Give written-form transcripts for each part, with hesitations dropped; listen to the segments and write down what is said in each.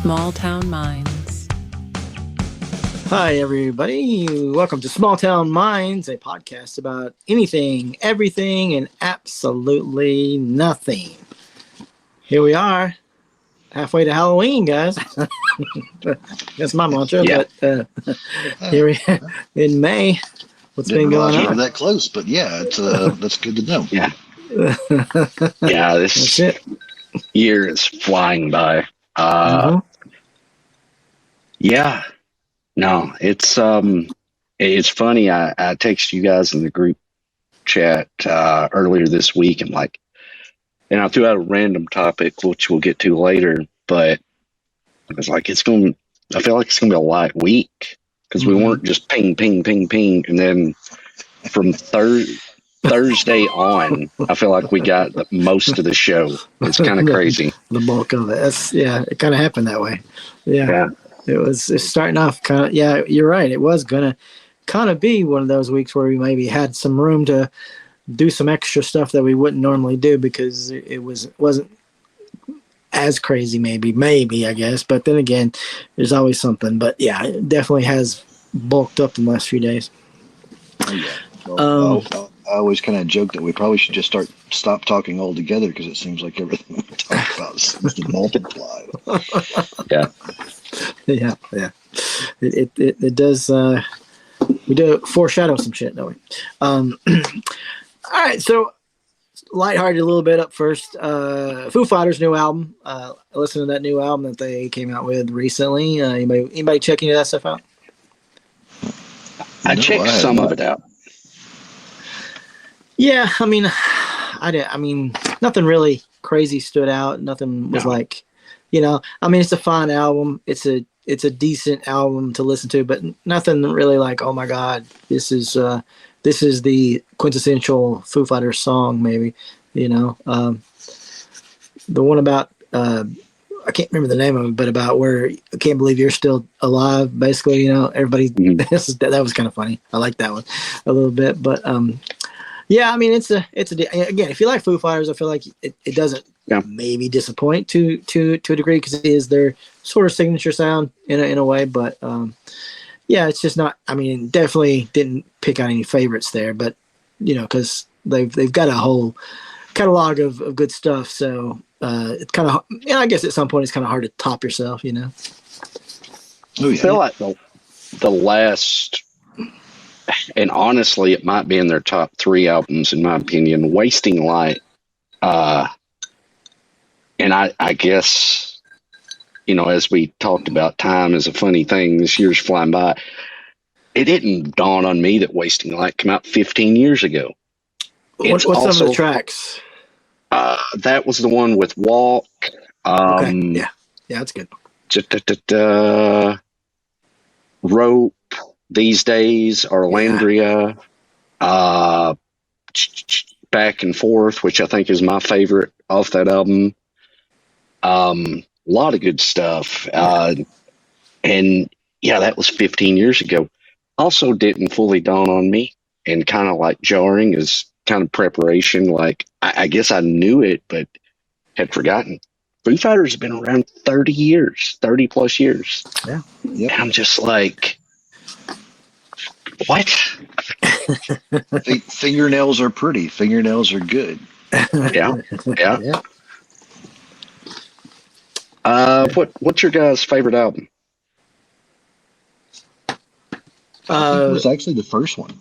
Small Town Minds. Hi, everybody. Welcome to Small Town Minds, a podcast about anything, everything, and absolutely nothing. Here we are, halfway to Halloween, guys. That's my mantra. Yeah. But here we are in May. What's been going on? That close, but yeah, it's that's good to know. Yeah, yeah. This year is flying by. Yeah, no, it's funny. I texted you guys in the group chat earlier this week, and I threw out a random topic which we'll get to later. But I was like, I feel like it's gonna be a light week because we weren't just ping, ping, ping, ping, and then from Thursday on, I feel like we got most of the show. It's kind of crazy. The bulk of it. It kind of happened that way. Yeah. It's starting off kind of, yeah, you're right. It was going to kind of be one of those weeks where we maybe had some room to do some extra stuff that we wouldn't normally do because it wasn't as crazy, maybe, I guess. But then again, there's always something. But yeah, it definitely has bulked up in the last few days. Oh, yeah. Well, I always kind of joke that we probably should just stop talking altogether because it seems like everything we talk about seems to multiply. Yeah. It does. We do foreshadow some shit, don't we? All right, so lighthearted a little bit up first. Foo Fighters' new album. I listened to that new album that they came out with recently. Anybody check any of that stuff out? I checked some of it out. Yeah, I mean, nothing really crazy stood out. Nothing was it's a fine album. It's a decent album to listen to, but nothing really like, oh my God, this is the quintessential Foo Fighters song, maybe, the one about, I can't remember the name of it, but about where I can't believe you're still alive. Basically, everybody, that was kind of funny. I like that one a little bit, but, yeah, I mean, again, if you like Foo Fighters, I feel like it doesn't maybe disappoint to a degree because it is their sort of signature sound in a way. But yeah, it's just not. I mean, definitely didn't pick out any favorites there, but because they've got a whole catalog of good stuff. So it's kind of I guess at some point it's kind of hard to top yourself. Oh, yeah. I feel like the last. And honestly, it might be in their top 3 albums, in my opinion. Wasting Light. And I guess, as we talked about, time is a funny thing. This year's flying by. It didn't dawn on me that Wasting Light came out 15 years ago. What's some of the tracks? That was the one with Walk. Okay. Yeah, that's good. Rope. These Days, Orlandria, Back and Forth, which I think is my favorite off that album. A lot of good stuff. And yeah, that was 15 years ago. Also didn't fully dawn on me and kind of like jarring as kind of preparation. Like, I guess I knew it, but had forgotten. Foo Fighters have been around 30 plus years. Yeah. Yep. And I'm just like, what? Fingernails are pretty. Fingernails are good. Yeah. What's your guys' favorite album? It was actually the first one.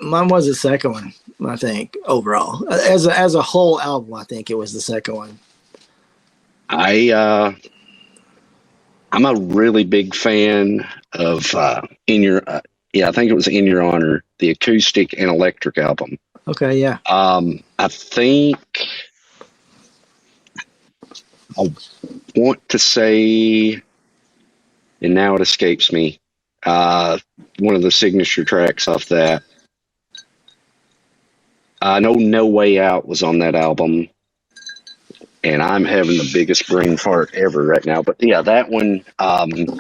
Mine was the second one, I think, overall. As a whole album, I think it was the second one. I'm a really big fan of I think it was In Your Honor, the acoustic and electric album. Okay, yeah. I think I want to say, and now it escapes me, one of the signature tracks off that. I know No Way Out was on that album, and I'm having the biggest brain fart ever right now. But yeah, that one I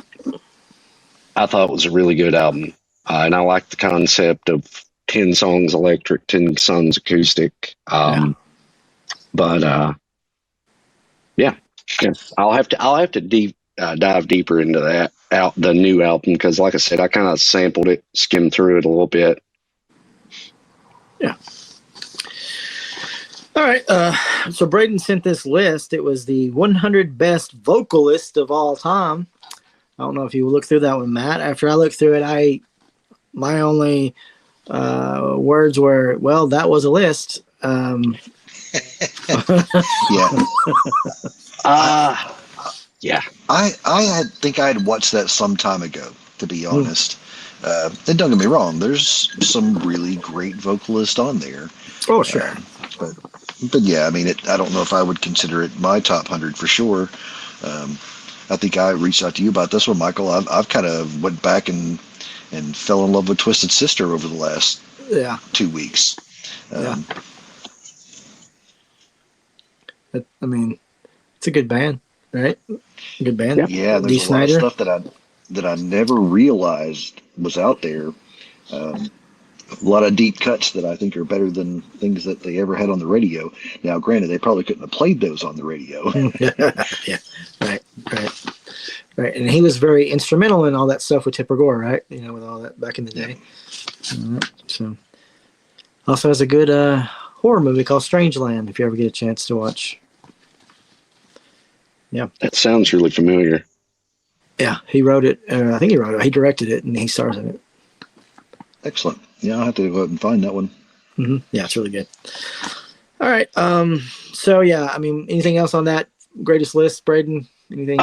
thought was a really good album. And I like the concept of 10 songs electric, 10 songs acoustic. But yeah, I'll have to dive deeper into the new album, because like I said, I kind of sampled it, skimmed through it a little bit. Yeah. All right. So Braden sent this list. It was the 100 best vocalists of all time. I don't know if you looked through that one, Matt. After I looked through it, my only words were, well, that was a list. Yeah. Yeah. I think I had watched that some time ago, to be honest. And don't get me wrong, there's some really great vocalists on there. Oh, sure. But yeah, I mean, I don't know if I would consider it my top 100 for sure. I think I reached out to you about this one, Michael. I've kind of went back and fell in love with Twisted Sister over the last 2 weeks. I mean, it's a good band, right? Good band. Yeah, there's a lot of stuff that I never realized was out there. A lot of deep cuts that I think are better than things that they ever had on the radio. Now, granted, they probably couldn't have played those on the radio. Yeah, right. And he was very instrumental in all that stuff with Tipper Gore, right? You know, with all that back in the day. So, also has a good horror movie called Strangeland, if you ever get a chance to watch. Yeah, that sounds really familiar. Yeah, he wrote it. I think he wrote it. He directed it, and he stars in it. Excellent. Yeah, I'll have to go ahead and find that one. Mm-hmm. Yeah, it's really good. All right. So yeah, I mean, anything else on that greatest list, Braden? Anything?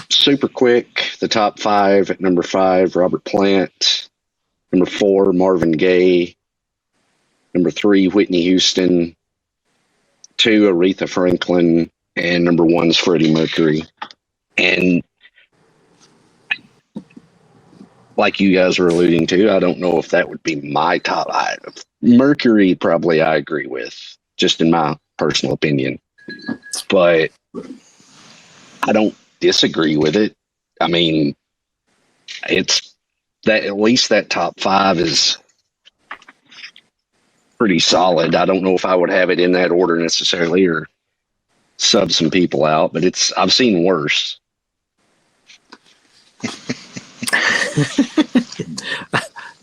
Super quick. The top 5. At number 5, Robert Plant. Number 4, Marvin Gaye. Number 3, Whitney Houston. 2, Aretha Franklin. And number 1 is Freddie Mercury. And like you guys were alluding to, I don't know if that would be my top 5. Mercury, probably I agree with, just in my personal opinion. But I don't disagree with it. I mean, it's that at least that top 5 is pretty solid. I don't know if I would have it in that order necessarily or sub some people out, but I've seen worse.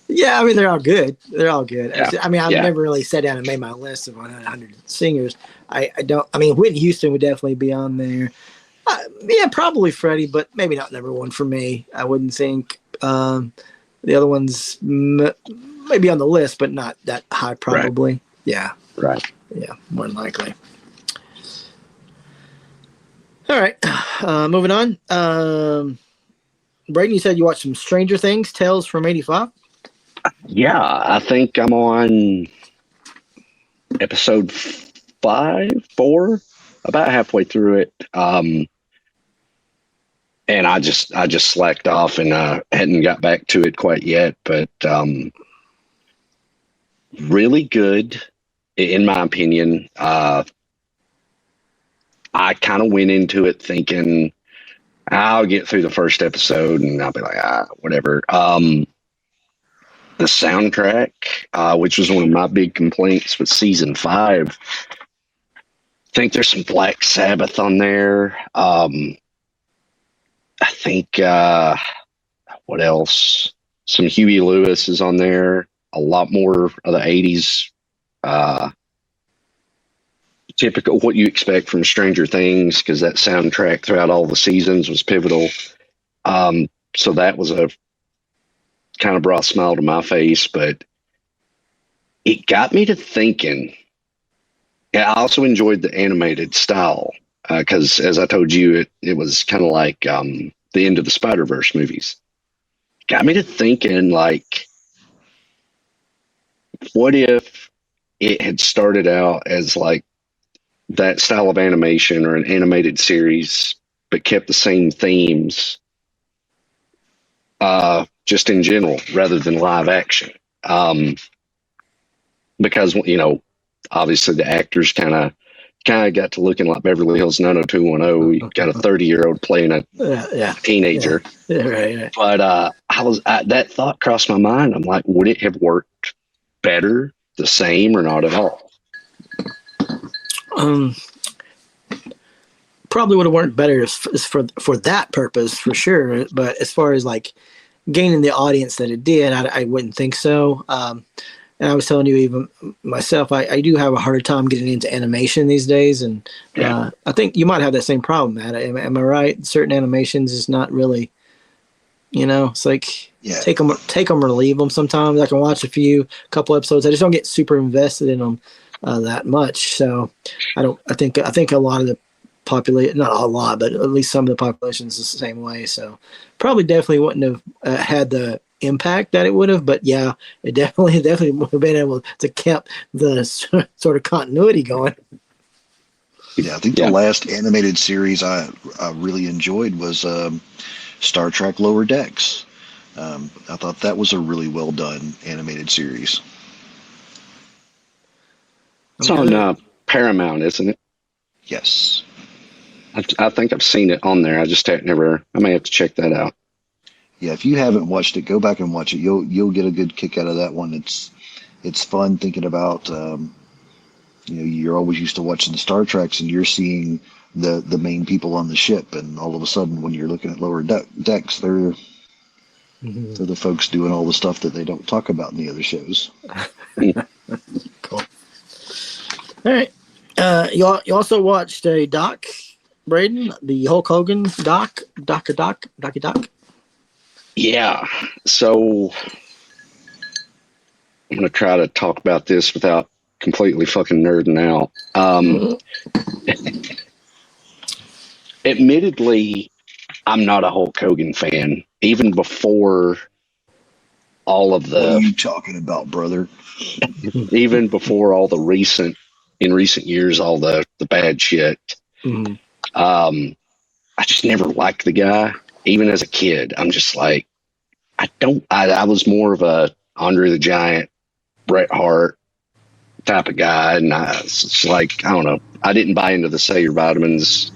Yeah, I mean, they're all good. Yeah. I mean, I've never really sat down and made my list of 100 singers. I mean, Whitney Houston would definitely be on there. Yeah, probably Freddie, but maybe not number 1 for me. I wouldn't think. The other ones maybe on the list, but not that high, probably. Right. Yeah. Right. Yeah, more than likely. All right, moving on. Braden, you said you watched some Stranger Things, Tales from 85? Yeah, I think I'm on episode 4, about halfway through it. And I just slacked off and hadn't got back to it quite yet, but really good, in my opinion. I kind of went into it thinking I'll get through the first episode and I'll be like, whatever. The soundtrack, which was one of my big complaints with season 5, I think there's some Black Sabbath on there. I think, what else? Some Huey Lewis is on there. A lot more of the 80s. Typical what you expect from Stranger Things, because that soundtrack throughout all the seasons was pivotal. So that was a kind of brought a smile to my face, but it got me to thinking. And I also enjoyed the animated style because, as I told you, it was kind of like the end of the Spider-Verse movies. Got me to thinking, like, what if it had started out as like that style of animation or an animated series, but kept the same themes, just in general, rather than live action. Because, you know, obviously the actors kind of got to looking like Beverly Hills 90210. You got a 30-year-old playing a teenager. Yeah, right. But that thought crossed my mind. I'm like, would it have worked better, the same, or not at all? probably would have worked better for that purpose for sure. But as far as like gaining the audience that it did, I wouldn't think so. And I was telling you, even myself, I do have a harder time getting into animation these days. And I think you might have that same problem, Matt. Am I right? Certain animations is not really, it's like take them or leave them sometimes. I can watch a couple episodes. I just don't get super invested in them that much. So I think a lot of the population, not a lot, but at least some of the population is the same way. So probably definitely wouldn't have had the impact that it would have, but yeah, it definitely would have been able to keep the sort of continuity going. Yeah, I think the last animated series I really enjoyed was Star Trek Lower Decks. I thought that was a really well done animated series. It's on Paramount, isn't it? Yes. I think I've seen it on there. I just I may have to check that out. Yeah, if you haven't watched it, go back and watch it. You'll get a good kick out of that one. It's fun thinking about you're always used to watching the Star Treks and you're seeing the main people on the ship, and all of a sudden when you're looking at Lower Decks, they're the folks doing all the stuff that they don't talk about in the other shows. Cool. All right. You also watched a doc, Braden, the Hulk Hogan doc. Yeah. So I'm going to try to talk about this without completely fucking nerding out. Admittedly, I'm not a Hulk Hogan fan, even before all of the... What are you talking about, brother? Even before all the recent years, all the bad shit. I just never liked the guy. Even as a kid, I'm just like, I was more of a Andre the Giant, Bret Hart type of guy. And it's like, I don't know. I didn't buy into the say your vitamins,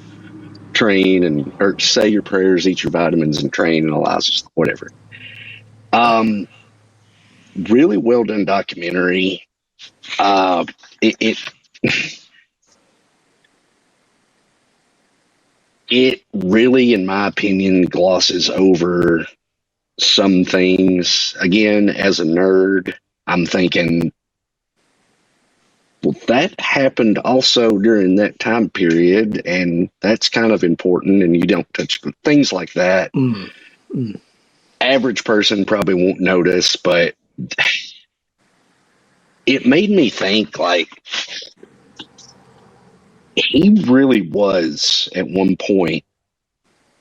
train, or say your prayers, eat your vitamins and train and all that, just whatever. Really well done documentary. It really, in my opinion, glosses over some things. Again, as a nerd, I'm thinking, well, that happened also during that time period, and that's kind of important, and you don't touch things like that. Average person probably won't notice, but it made me think, like, he really was at one point,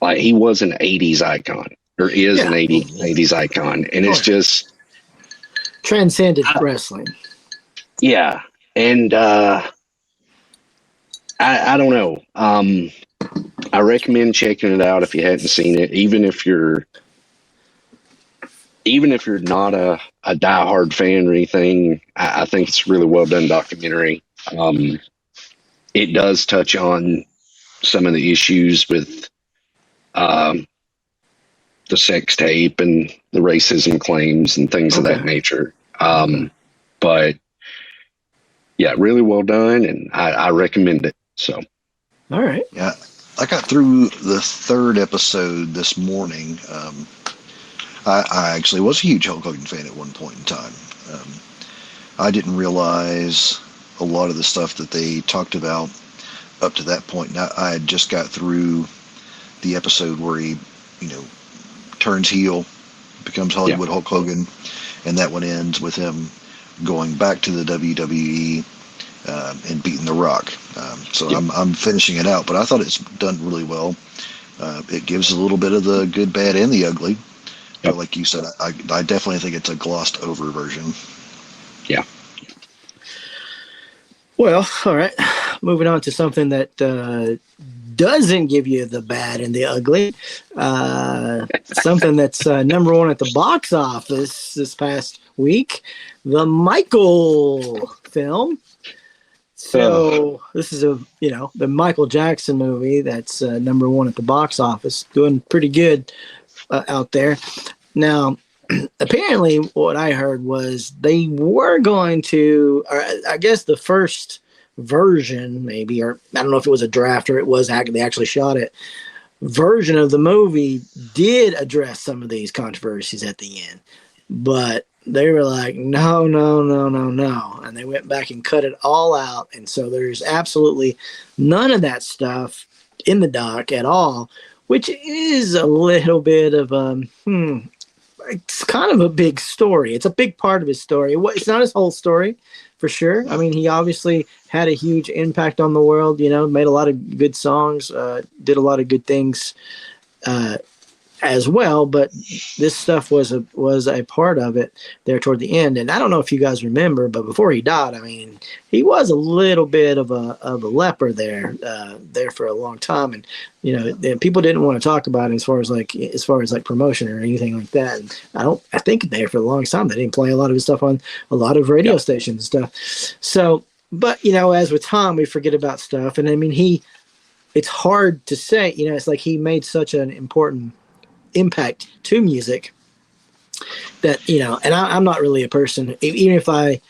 like, he was an 80s icon, or is an 80s icon, and it's just transcended wrestling. Yeah, and I don't know. I recommend checking it out if you hadn't seen it, even if you're not a diehard fan or anything. I think it's a really well done documentary. It does touch on some of the issues with the sex tape and the racism claims and things of that nature. But yeah, really well done, and I recommend it. So, all right. Yeah, I got through the third episode this morning. I actually was a huge Hulk Hogan fan at one point in time. I didn't realize a lot of the stuff that they talked about up to that point. Now, I had just got through the episode where he, turns heel, becomes Hollywood Hulk Hogan, and that one ends with him going back to the WWE and beating The Rock. I'm finishing it out, but I thought it's done really well. It gives a little bit of the good, bad, and the ugly. But like you said, I definitely think it's a glossed over version. Yeah. Well, all right. Moving on to something that doesn't give you the bad and the ugly. Something that's number one at the box office this past week, the Michael film. So this is the Michael Jackson movie that's number one at the box office, doing pretty good out there. Now, apparently what I heard was they were going to, or I guess the first version, maybe, or I don't know if it was a draft or it was they actually shot it, version of the movie did address some of these controversies at the end, but they were like, no, no, no, no, no. And they went back and cut it all out. And so there's absolutely none of that stuff in the doc at all, which is a little bit of it's kind of a big story. It's a big part of his story. It's not his whole story, for sure. I mean, he obviously had a huge impact on the world, made a lot of good songs, did a lot of good things as well, but this stuff was a part of it there toward the end. And I don't know if you guys remember, but before he died, I mean, he was a little bit of a leper there for a long time, and and people didn't want to talk about it as far as like promotion or anything like that. And I think there for the longest time they didn't play a lot of his stuff on a lot of radio stations and stuff. So, but as with time we forget about stuff, and I mean it's hard to say, it's like he made such an important impact to music that and I'm not really a person, even if I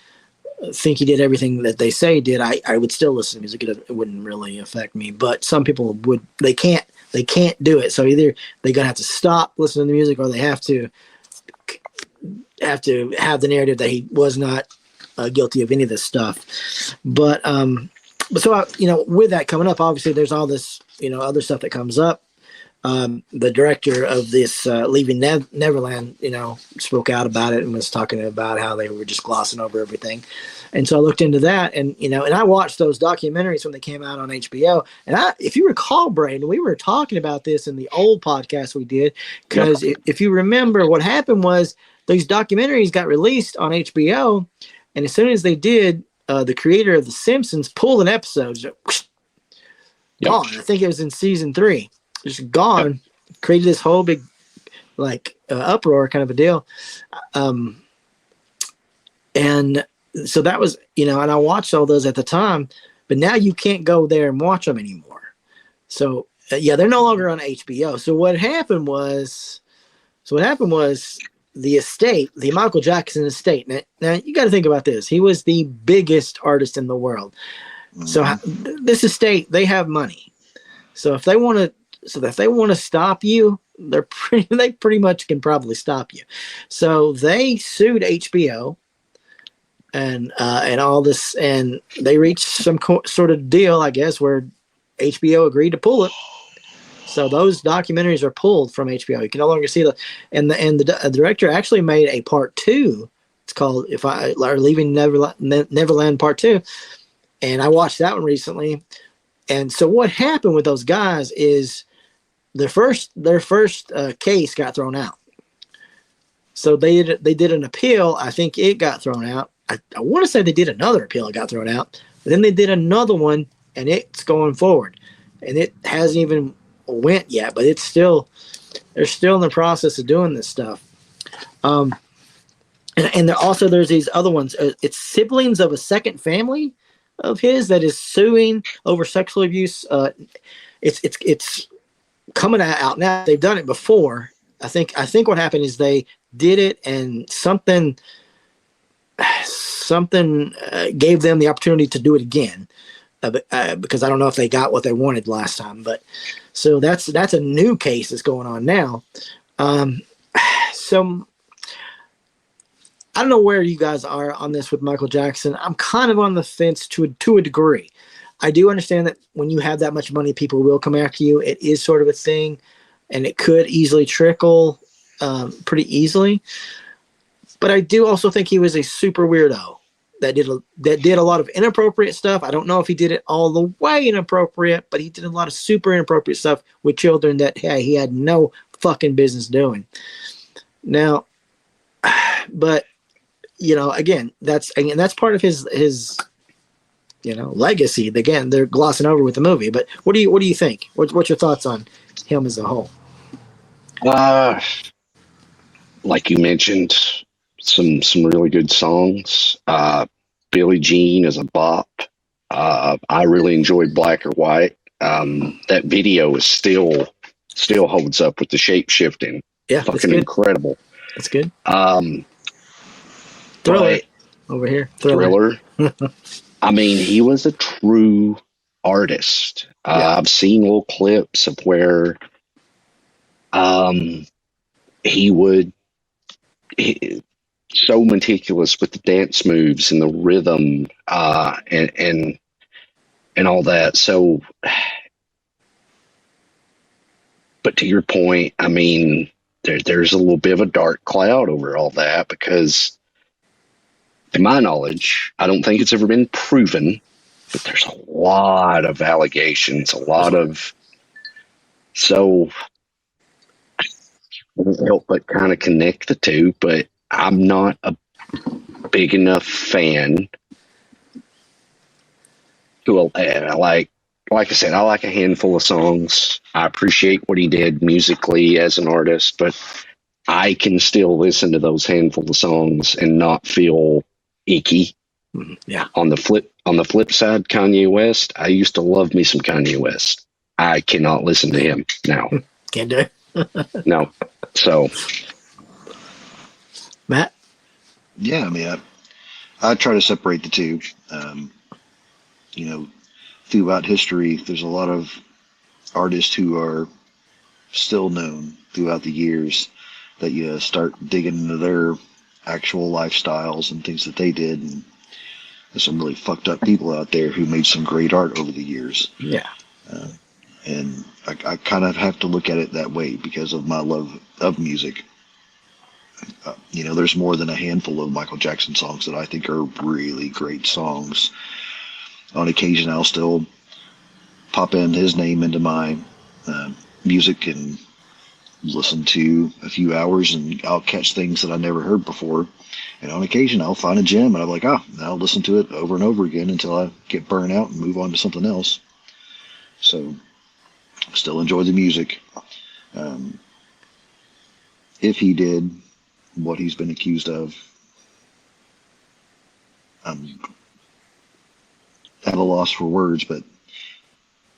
think he did everything that they say he did, I would still listen to music. It wouldn't really affect me, but some people would. They can't do it, so either they're gonna have to stop listening to music, or they have to have the narrative that he was not guilty of any of this stuff. But so with that coming up, obviously there's all this other stuff that comes up. The director of this Leaving Neverland, spoke out about it and was talking about how they were just glossing over everything. And so I looked into that, and and I watched those documentaries when they came out on HBO. And if you recall, Braden, we were talking about this in the old podcast we did, because if you remember, what happened was these documentaries got released on HBO, and as soon as they did, the creator of The Simpsons pulled an episode. Gone. I think it was in season 3. Just gone. Created this whole big uproar kind of a deal. And so that was, and I watched all those at the time, but now you can't go there and watch them anymore. So they're no longer on HBO. So what happened was the estate, the Michael Jackson estate. Now you got to think about this. He was the biggest artist in the world. Mm-hmm. So this estate, they have money. So if they want to stop you, they pretty much can probably stop you. So they sued HBO and all this, and they reached some sort of deal, I guess, where HBO agreed to pull it. So those documentaries are pulled from HBO. You can no longer see and the director actually made a part 2. It's called Leaving Neverland Part 2, and I watched that one recently. And so what happened with those guys is their first case got thrown out. So they did an appeal. I think it got thrown out. I want to say they did another appeal. It got thrown out. But then they did another one, and it's going forward. And it hasn't even went yet, but they're still in the process of doing this stuff. And there's these other ones. It's siblings of a second family of his that is suing over sexual abuse. It's coming out now. They've done it before. I think what happened is they did it, and something gave them the opportunity to do it again, because I don't know if they got what they wanted last time. But so that's a new case that's going on now. So I don't know where you guys are on this with Michael Jackson. I'm kind of on the fence to a degree. I do understand that when you have that much money, people will come after you. It is sort of a thing, and it could easily trickle pretty easily. But I do also think he was a super weirdo that did a lot of inappropriate stuff. I don't know if he did it all the way inappropriate, but he did a lot of super inappropriate stuff with children that he had no fucking business doing. Now, but again, that's part of his legacy. Again, they're glossing over with the movie. But what do you think? What's your thoughts on him as a whole? Like you mentioned, some really good songs. Billie Jean is a bop. I really enjoyed Black or White. That video is still holds up with the shape shifting. Yeah, fucking incredible. That's good. Thriller over here. Thriller. I mean, he was a true artist. I've seen little clips of where he would so meticulous with the dance moves and the rhythm and all that. So, but to your point, I mean, there's a little bit of a dark cloud over all that because, to my knowledge, I don't think it's ever been proven, but there's a lot of allegations, so I can't help but kind of connect the two, but I'm not a big enough fan to like I said, I like a handful of songs. I appreciate what he did musically as an artist, but I can still listen to those handful of songs and not feel icky. Yeah. On the flip side, Kanye West, I used to love me some Kanye West. I cannot listen to him now. Can't do it. No. So, Matt? Yeah, I mean, I try to separate the two. Throughout history, there's a lot of artists who are still known throughout the years that you start digging into their actual lifestyles and things that they did. And there's some really fucked up people out there who made some great art over the years. Yeah. And I kind of have to look at it that way because of my love of music. There's more than a handful of Michael Jackson songs that I think are really great songs. On occasion, I'll still pop in his name into my music and listen to a few hours, and I'll catch things that I never heard before. And on occasion, I'll find a gem, and I'm like, I'll listen to it over and over again until I get burnt out and move on to something else. So, still enjoy the music. If he did what he's been accused of, I'm at a loss for words, but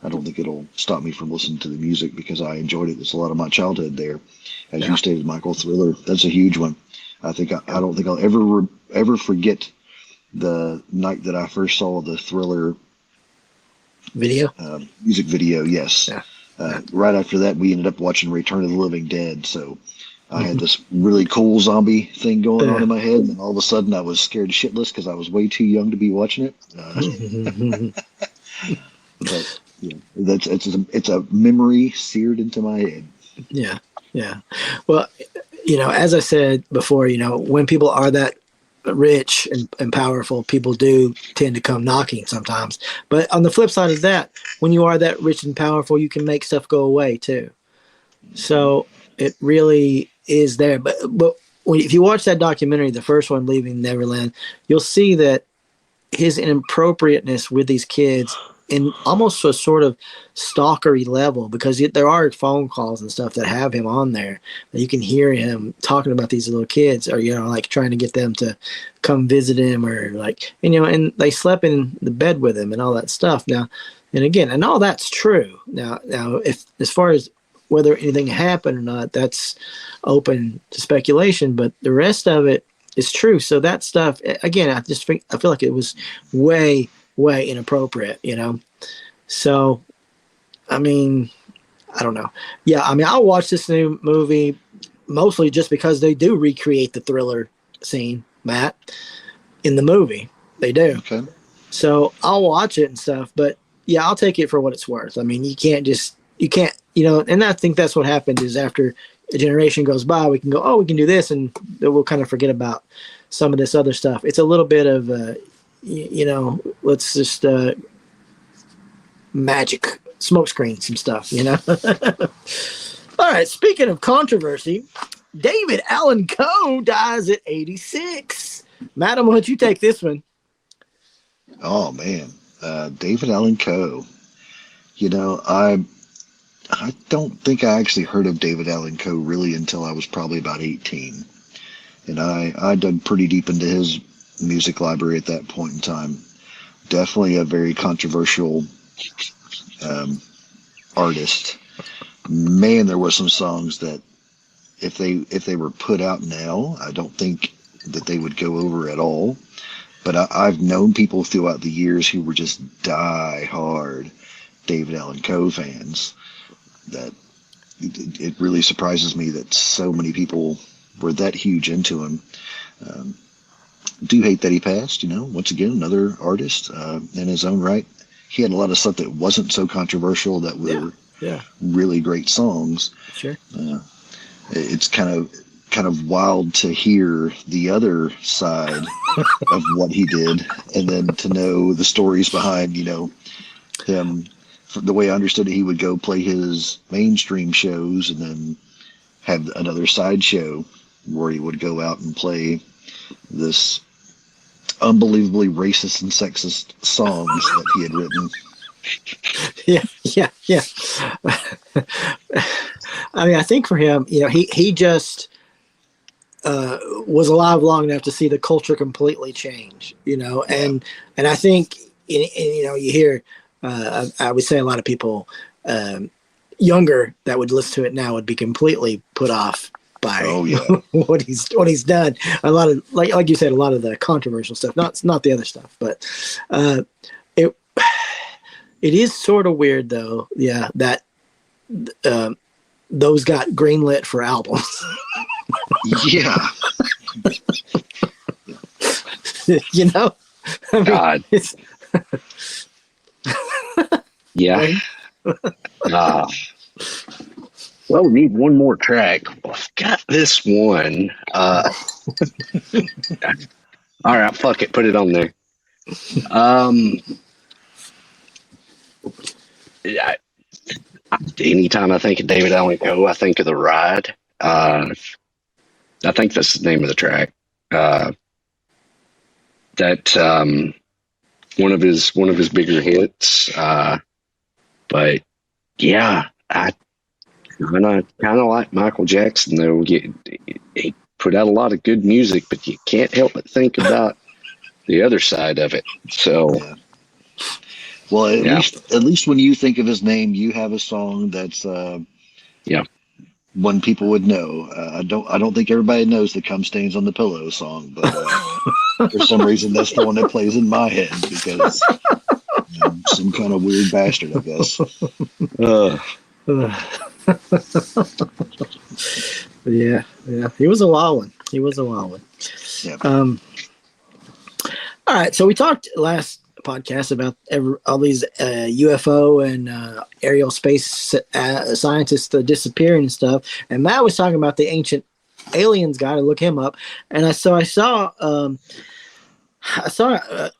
I don't think it'll stop me from listening to the music because I enjoyed it. There's a lot of my childhood there. As you stated, Michael, Thriller, that's a huge one. I don't think I'll ever forget the night that I first saw the Thriller Video? Music video, yes. Yeah. Right after that, we ended up watching Return of the Living Dead, so I had this really cool zombie thing going on in my head, and all of a sudden I was scared shitless because I was way too young to be watching it. But it's a memory seared into my head. Yeah, yeah. Well, as I said before, when people are that rich and powerful, people do tend to come knocking sometimes. But on the flip side of that, when you are that rich and powerful, you can make stuff go away too. So it really is there. But if you watch that documentary, the first one, Leaving Neverland, you'll see that his inappropriateness with these kids in almost to a sort of stalkery level, because there are phone calls and stuff that have him on there that you can hear him talking about these little kids, or like trying to get them to come visit him, or and they slept in the bed with him and all that stuff. Now, and again, and all that's true. Now, if as far as whether anything happened or not, that's open to speculation, but the rest of it is true. So that stuff, again, I feel like it was way inappropriate, So, I mean, I don't know. Yeah, I mean, I'll watch this new movie mostly just because they do recreate the Thriller scene, Matt, in the movie. They do. Okay. So I'll watch it and stuff, but yeah, I'll take it for what it's worth. I mean, you can't, and I think that's what happened is after a generation goes by, we can go, we can do this, and we'll kind of forget about some of this other stuff. It's a little bit of, let's just magic smokescreen some stuff, All right, speaking of controversy, David Allen Coe dies at 86. Madam, why don't you take this one? Oh, man. David Allen Coe. I don't think I actually heard of David Allen Coe really until I was probably about 18. And I dug pretty deep into his music library at that point in time. Definitely a very controversial artist. Man, there were some songs that if they were put out now, I don't think that they would go over at all. But I've known people throughout the years who were just die-hard David Allen Coe fans. That it really surprises me that so many people were that huge into him. Do hate that he passed, once again, another artist in his own right. He had a lot of stuff that wasn't so controversial that were really great songs. Sure. It's kind of wild to hear the other side of what he did, and then to know the stories behind, him. The way I understood it, he would go play his mainstream shows and then have another side show where he would go out and play this unbelievably racist and sexist songs that he had written. Yeah. I mean, I think for him, he just was alive long enough to see the culture completely change, and I think, you hear, I would say a lot of people younger that would listen to it now would be completely put off by what he's done. A lot of like you said, a lot of the controversial stuff, not the other stuff, but it is sort of weird though, that those got greenlit for albums. Yeah. I mean, God. it's Yeah. Well, we need one more track. I've got this one. All right, fuck it. Put it on there. Anytime I think of David Allen Coe, I think of The Ride. I think that's the name of the track. That one of his bigger hits. But yeah, I kind of like Michael Jackson though. He put out a lot of good music, but you can't help but think about the other side of it. So, well, at least when you think of his name, you have a song that's one people would know. I don't think everybody knows the "Cum Stains on the Pillow" song, but for some reason that's the one that plays in my head because. Some kind of weird bastard, I guess. Yeah. He was a wild one. Yeah. All right. So we talked last podcast about all these UFO and aerial space scientists disappearing and stuff. And Matt was talking about the ancient aliens guy, to look him up. And I saw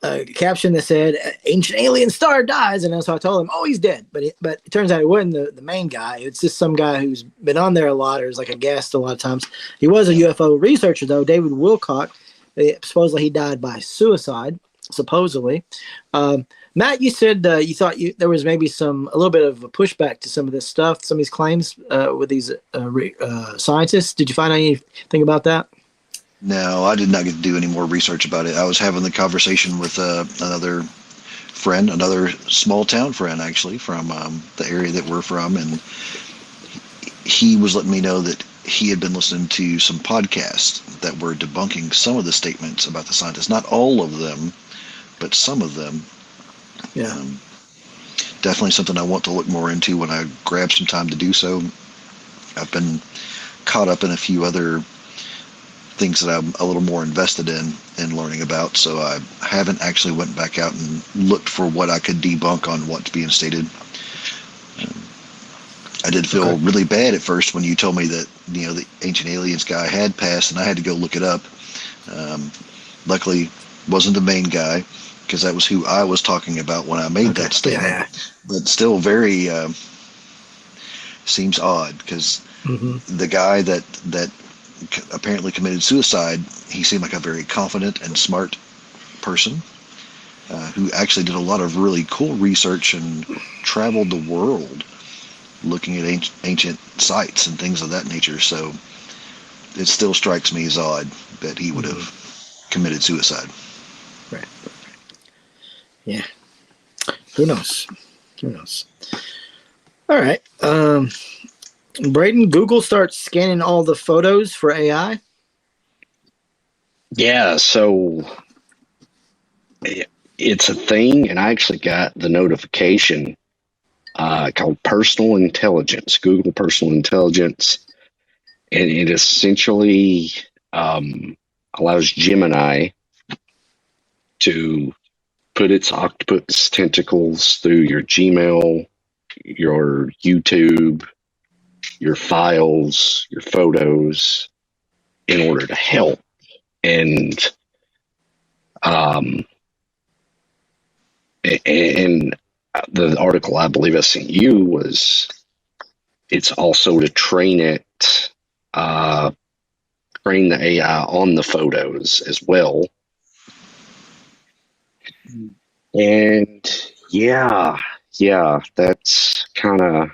a caption that said "Ancient alien star dies," and so I told him, "Oh, he's dead." But it turns out it wasn't the main guy. It's just some guy who's been on there a lot, or is like a guest a lot of times. He was a UFO researcher though, David Wilcock. Supposedly he died by suicide. Supposedly, Matt, you said you thought there was maybe a little bit of a pushback to some of this stuff, some of these claims with these scientists. Did you find anything about that? No, I did not get to do any more research about it. I was having the conversation with another friend, another small town friend, actually, from the area that we're from, and he was letting me know that he had been listening to some podcasts that were debunking some of the statements about the scientists. Not all of them, but some of them. Yeah. Definitely something I want to look more into when I grab some time to do so. I've been caught up in a few other things that I'm a little more invested in learning about, so I haven't actually went back out and looked for what I could debunk on what's being stated. I did feel really bad at first when you told me that the ancient aliens guy had passed, and I had to go look it up. Luckily, wasn't the main guy, because that was who I was talking about when I made that statement. Yeah. But still, very seems odd, because the guy that apparently committed suicide, he seemed like a very confident and smart person who actually did a lot of really cool research and traveled the world looking at ancient sites and things of that nature. So it still strikes me as odd that he would have committed suicide. Right. Yeah. Who knows? All right. Braden, Google starts scanning all the photos for AI. Yeah, so it's a thing, and I actually got the notification called personal intelligence, Google personal intelligence, and it essentially allows Gemini to put its octopus tentacles through your Gmail, your YouTube, your files, your photos, in order to help. And the article I believe I sent you was, it's also to train it, train the AI on the photos as well. And yeah, that's kind of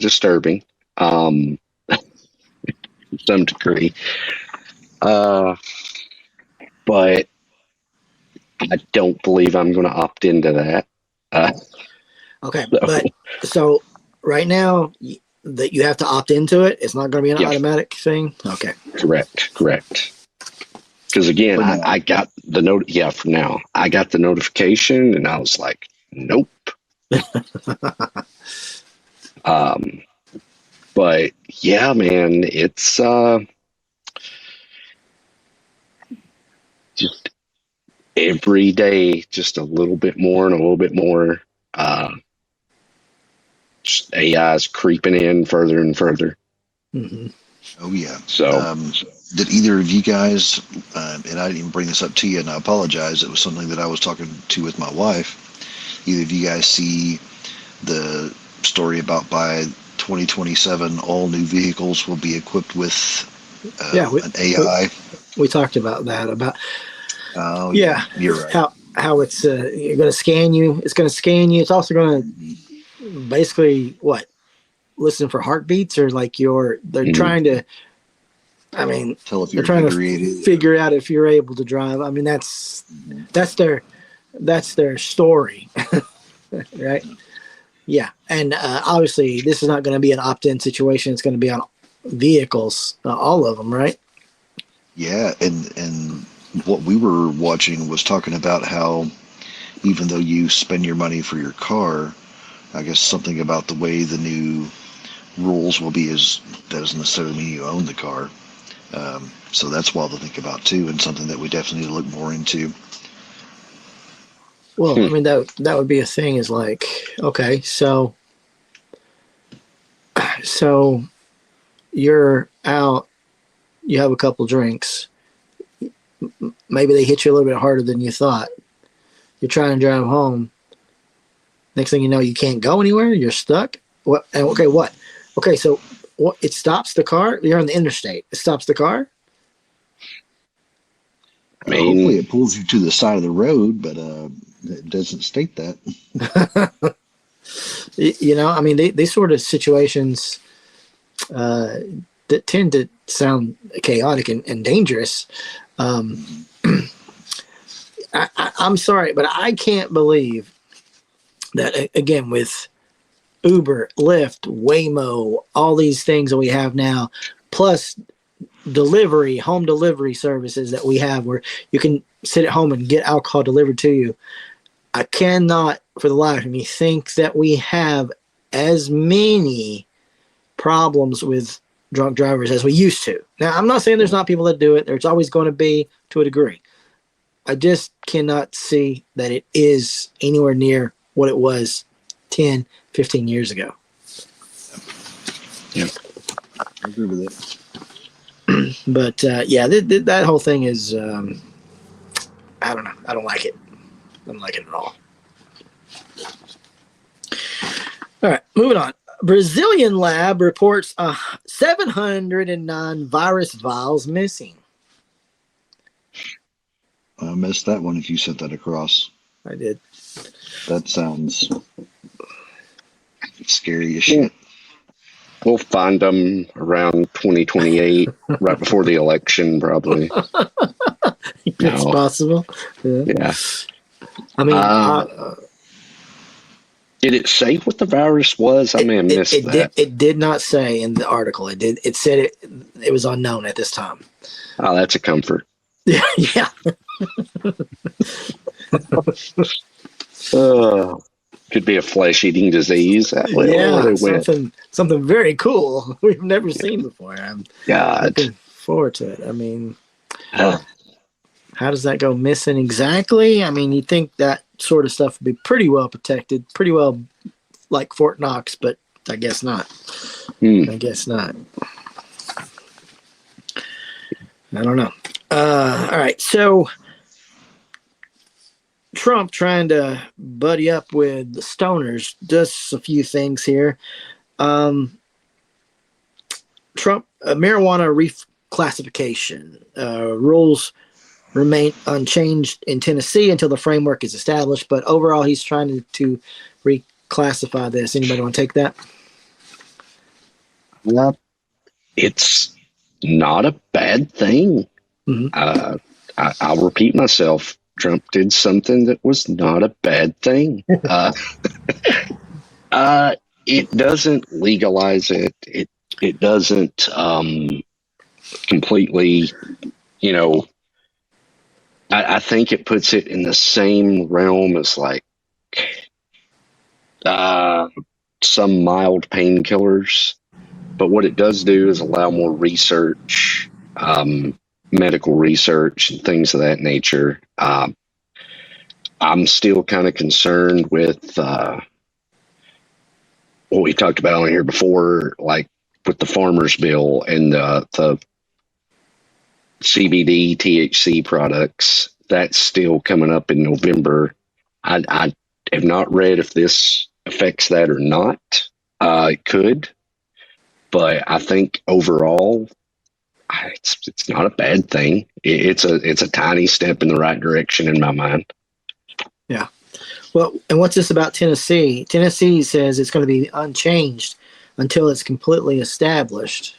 disturbing, to some degree. But I don't believe I'm going to opt into that. Okay, but so right now that you have to opt into it, it's not going to be an automatic thing. Okay, correct. Because again, I got the note. Yeah, for now, I got the notification, and I was like, nope. But yeah, man, it's just every day, just a little bit more and a little bit more. Just AI is creeping in further and further. Mm-hmm. Oh yeah. So, did either of you guys? And I didn't even bring this up to you, and I apologize. It was something that I was talking to with my wife. Either of you guys see the story about by 2027, all new vehicles will be equipped with an AI? We talked about that. Oh yeah, you're right. How it's going to scan you. It's going to scan you. It's also going to basically listen for heartbeats, or like they're trying to. I mean, they're trying to figure out if you're able to drive. I mean, that's their story, right? Yeah, and obviously this is not going to be an opt-in situation. It's going to be on vehicles, all of them, right? Yeah, and what we were watching was talking about how even though you spend your money for your car, I guess something about the way the new rules will be is that doesn't necessarily mean you own the car. So that's wild to think about too, and something that we definitely need to look more into. Well, I mean, that would be a thing, is like, okay, so you're out, you have a couple drinks, maybe they hit you a little bit harder than you thought. You're trying to drive home. Next thing you know, you can't go anywhere. You're stuck. What? And what? Okay, so what? It stops the car. You're on the interstate. It stops the car. I mean, hopefully it pulls you to the side of the road, but it doesn't state that. You know, I mean, these sort of situations that tend to sound chaotic and dangerous. I'm sorry, but I can't believe that, again, with Uber, Lyft, Waymo, all these things that we have now, plus home delivery services that we have where you can sit at home and get alcohol delivered to you. I cannot, for the life of me, think that we have as many problems with drunk drivers as we used to. Now, I'm not saying there's not people that do it. There's always going to be, to a degree. I just cannot see that it is anywhere near what it was 10, 15 years ago. Yeah, I agree with it. But yeah, that whole thing is, I don't know. I don't like it. I don't like it at all. All right, moving on. Brazilian lab reports 709 virus vials missing. I missed that one if you sent that across. I did. That sounds scary as shit. We'll find them around 2028, right before the election, probably. It's possible. Yeah. I mean, did it say what the virus was? I may have missed that. It did not say in the article. It said it was unknown at this time. Oh, that's a comfort. Yeah. Could be a flesh-eating disease. Yeah, something very cool we've never seen before. I'm looking forward to it. I mean, how does that go missing exactly? I mean, you think that sort of stuff would be pretty well protected, pretty well like Fort Knox, but I guess not. I guess not. I don't know. All right, so Trump trying to buddy up with the stoners does a few things here. Trump marijuana reclassification rules remain unchanged in Tennessee until the framework is established, but overall he's trying to reclassify this. Anybody want to take that? Well, it's not a bad thing. I'll repeat myself. Trump did something that was not a bad thing. It doesn't legalize it. It doesn't completely, I think it puts it in the same realm as like some mild painkillers. But what it does do is allow more research, medical research and things of that nature. I'm still kind of concerned with what we talked about on here before, like with the farmers bill and the CBD, THC products. That's still coming up in November. I have not read if this affects that or not. It could, but I think overall, it's not a bad thing. It's a tiny step in the right direction in my mind. Yeah. Well, and what's this about Tennessee? Tennessee says it's going to be unchanged until it's completely established.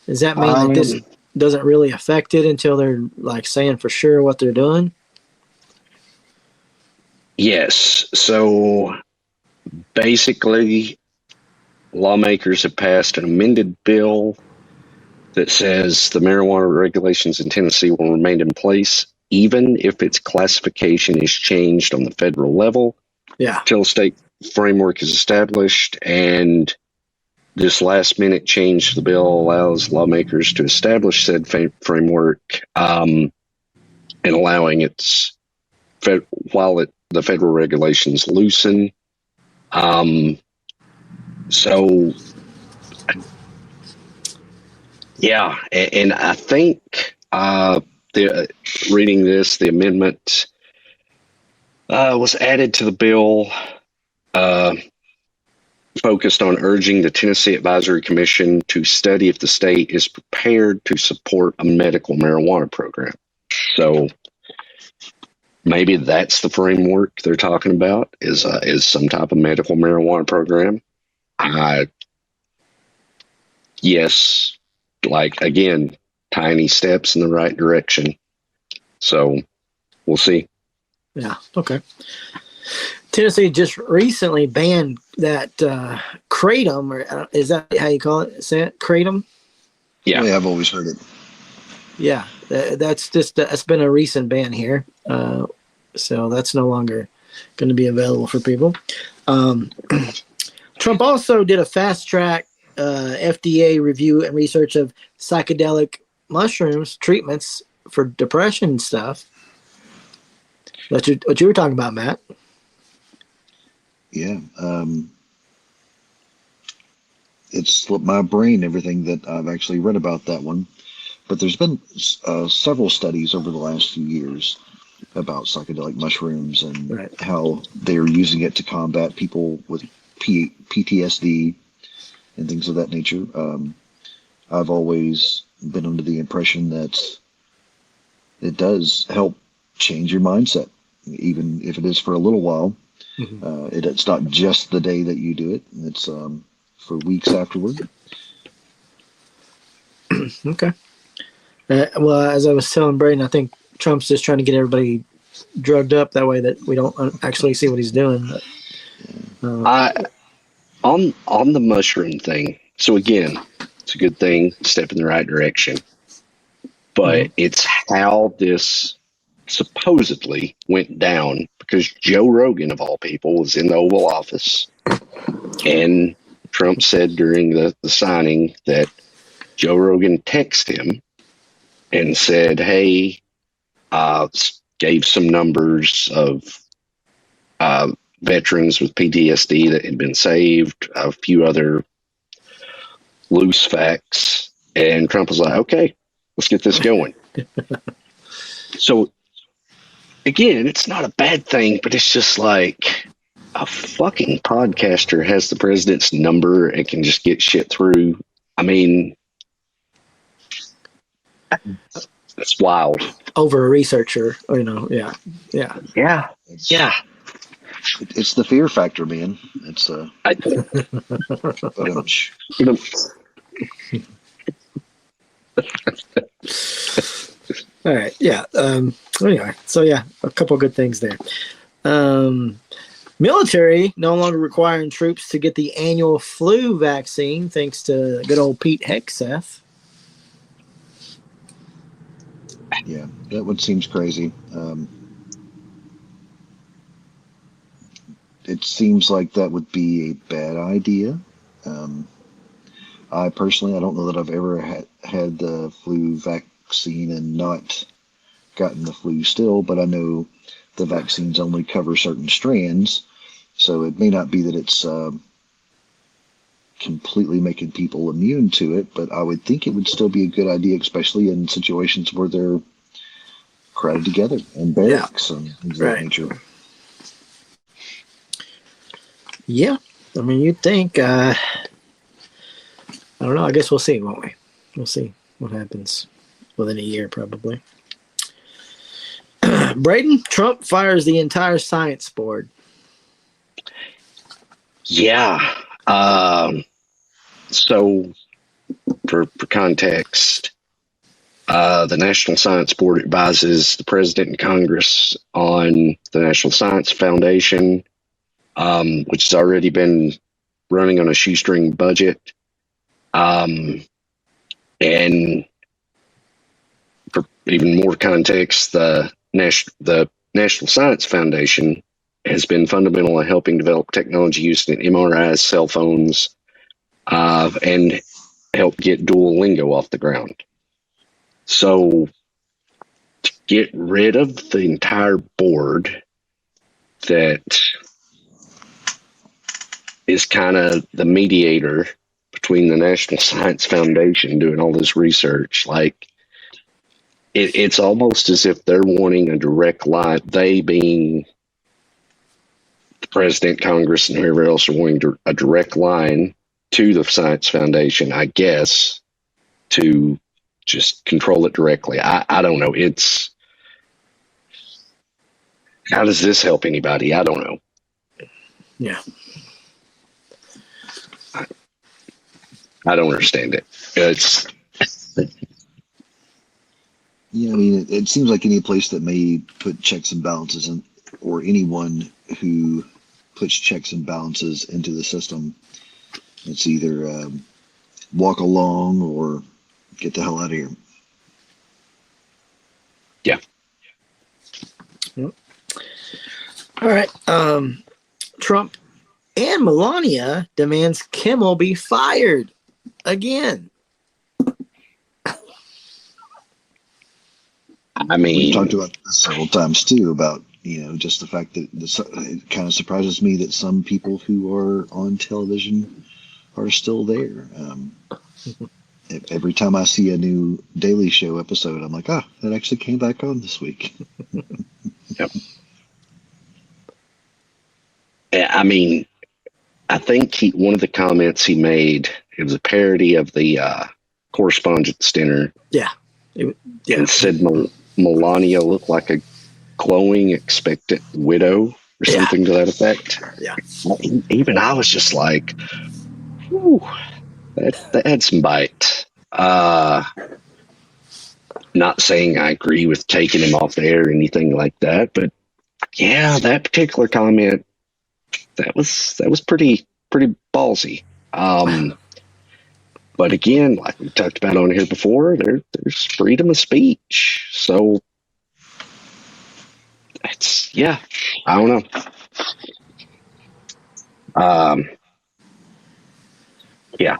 Does that mean that this doesn't really affect it until they're like saying for sure what they're doing? Yes. So basically, lawmakers have passed an amended bill that says the marijuana regulations in Tennessee will remain in place even if its classification is changed on the federal level. Yeah. Until a state framework is established. And this last minute change to the bill allows lawmakers to establish said framework and allowing its while the federal regulations loosen. So yeah, and I think reading this, the amendment was added to the bill, focused on urging the Tennessee Advisory Commission to study if the state is prepared to support a medical marijuana program. So maybe that's the framework they're talking about is some type of medical marijuana program. Yes, like again, tiny steps in the right direction. So we'll see. Yeah. Okay. Tennessee just recently banned that kratom, or is that how you call it? Say it, kratom. Yeah, I've always heard it. Yeah, that's been a recent ban here, so that's no longer going to be available for people. Trump also did a fast track FDA review and research of psychedelic mushrooms treatments for depression and stuff. What you were talking about, Matt? Yeah, it slipped my brain everything that I've actually read about that one. But there's been several studies over the last few years about psychedelic mushrooms and how they're using it to combat people with PTSD and things of that nature. I've always been under the impression that it does help change your mindset, even if it is for a little while. Mm-hmm. It's not just the day that you do it. It's for weeks afterward. Okay. Well, as I was telling Braden, I think Trump's just trying to get everybody drugged up that way that we don't actually see what he's doing. But, on the mushroom thing. So again, it's a good thing, step in the right direction. But it's how this supposedly went down because Joe Rogan, of all people, was in the Oval Office. And Trump said during the signing that Joe Rogan texted him and said, hey, gave some numbers of veterans with PTSD that had been saved, a few other loose facts. And Trump was like, okay, let's get this going. So, again, it's not a bad thing, but it's just like a fucking podcaster has the president's number and can just get shit through. I mean, that's wild. Over a researcher, yeah. It's the fear factor, man. It's All right, yeah. Anyway, so yeah, a couple of good things there. Military no longer requiring troops to get the annual flu vaccine, thanks to good old Pete Hegseth. Yeah, that one seems crazy. It seems like that would be a bad idea. I personally, I don't know that I've ever had the flu vaccine and not gotten the flu still, but I know the vaccines only cover certain strands, so it may not be that it's completely making people immune to it, but I would think it would still be a good idea, especially in situations where they're crowded together in barracks and things of that nature. Yeah, I mean, you'd think. I don't know. I guess we'll see, won't we? We'll see what happens within a year, probably. Braden, Trump fires the entire science board. Yeah. So, for context, the National Science Board advises the President and Congress on the National Science Foundation, which has already been running on a shoestring budget. And for even more context, the National Science Foundation has been fundamental in helping develop technology used in MRIs, cell phones, and help get Duolingo off the ground. So to get rid of the entire board that is kind of the mediator between the National Science Foundation doing all this research, like it's almost as if they're wanting a direct line, they being the President, Congress, and whoever else are wanting a direct line to the Science Foundation, I guess, to just control it directly. I don't know. How does this help anybody? I don't know. Yeah. I don't understand it. Yeah, I mean, it seems like any place that may put checks and balances in, or anyone who puts checks and balances into the system, it's either walk along or get the hell out of here. Yeah. Yep. All right. Trump and Melania demands Kimmel be fired again. I mean, we've talked about this several times too, about, just the fact that it kind of surprises me that some people who are on television are still there. Every time I see a new Daily Show episode, I'm like, that actually came back on this week. Yep. I mean, I think one of the comments he made, it was a parody of the Correspondents' Dinner. Yeah. And said Melania looked like a glowing, expectant widow or something to that effect. Yeah. Even I was just like, whew, that had some bite. Not saying I agree with taking him off the air or anything like that, but yeah, that particular comment, that was pretty ballsy. But again, like we talked about on here before, there's freedom of speech. So It's I don't know. Yeah,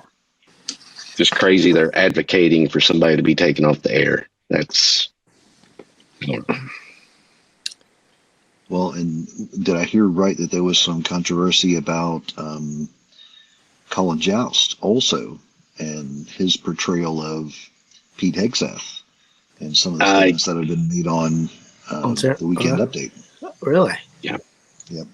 just crazy. They're advocating for somebody to be taken off the air. That's. Well, and did I hear right that there was some controversy about Colin Joust also and his portrayal of Pete Hegseth and some of the statements that have been made on the Weekend Update? Really? Yeah. Yep.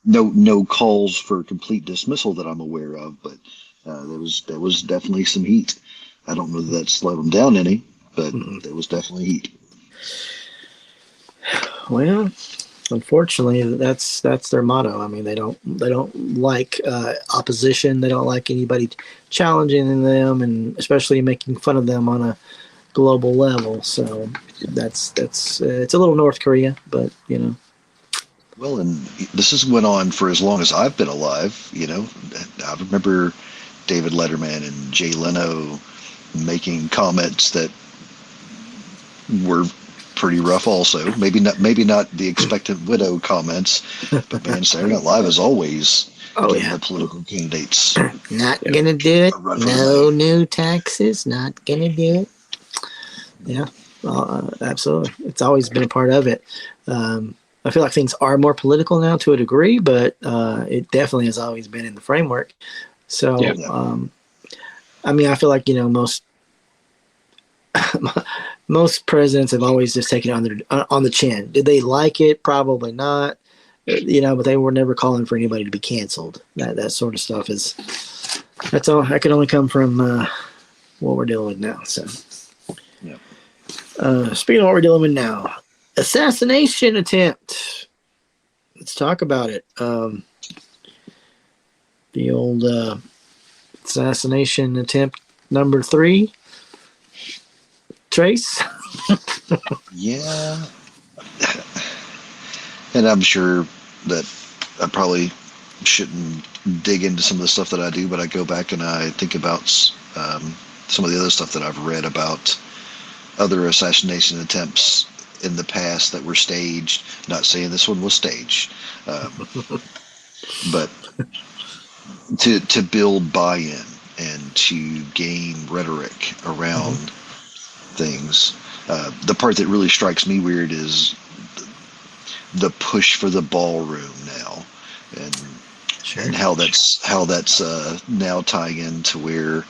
No calls for complete dismissal that I'm aware of, but there was definitely some heat. I don't know that that slowed them down any, but there was definitely heat. Well, unfortunately, that's their motto. I mean, they don't like opposition. They don't like anybody challenging them, and especially making fun of them on a global level. So that's it's a little North Korea, but you know. Well, and this has went on for as long as I've been alive. You know, I remember David Letterman and Jay Leno making comments that were pretty rough also. Maybe not the expectant widow comments, but man, Saturday Night Live is always giving the political candidates. Not gonna do it. No new taxes. Not gonna do it. Yeah, absolutely. It's always been a part of it. I feel like things are more political now to a degree, but it definitely has always been in the framework. So, I mean, I feel like, you know, most presidents have always just taken it on the chin. Did they like it? Probably not. You know, but they were never calling for anybody to be canceled. That sort of stuff that's all. That can only come from what we're dealing with now. So, speaking of what we're dealing with now, assassination attempt. Let's talk about it. The old assassination attempt number 3. Trace? Yeah. And I'm sure that I probably shouldn't dig into some of the stuff that I do, but I go back and I think about some of the other stuff that I've read about other assassination attempts in the past that were staged. Not saying this one was staged, but to build buy-in and to gain rhetoric around things. The part that really strikes me weird is the push for the ballroom now, and how that's now tying into where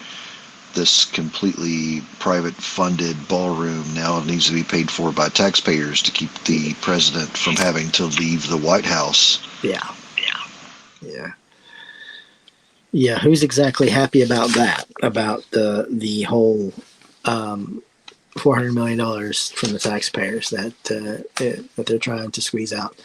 this completely private funded ballroom now needs to be paid for by taxpayers to keep the president from having to leave the White House. Yeah, who's exactly happy about that? About the whole $400 million from the taxpayers that they're trying to squeeze out.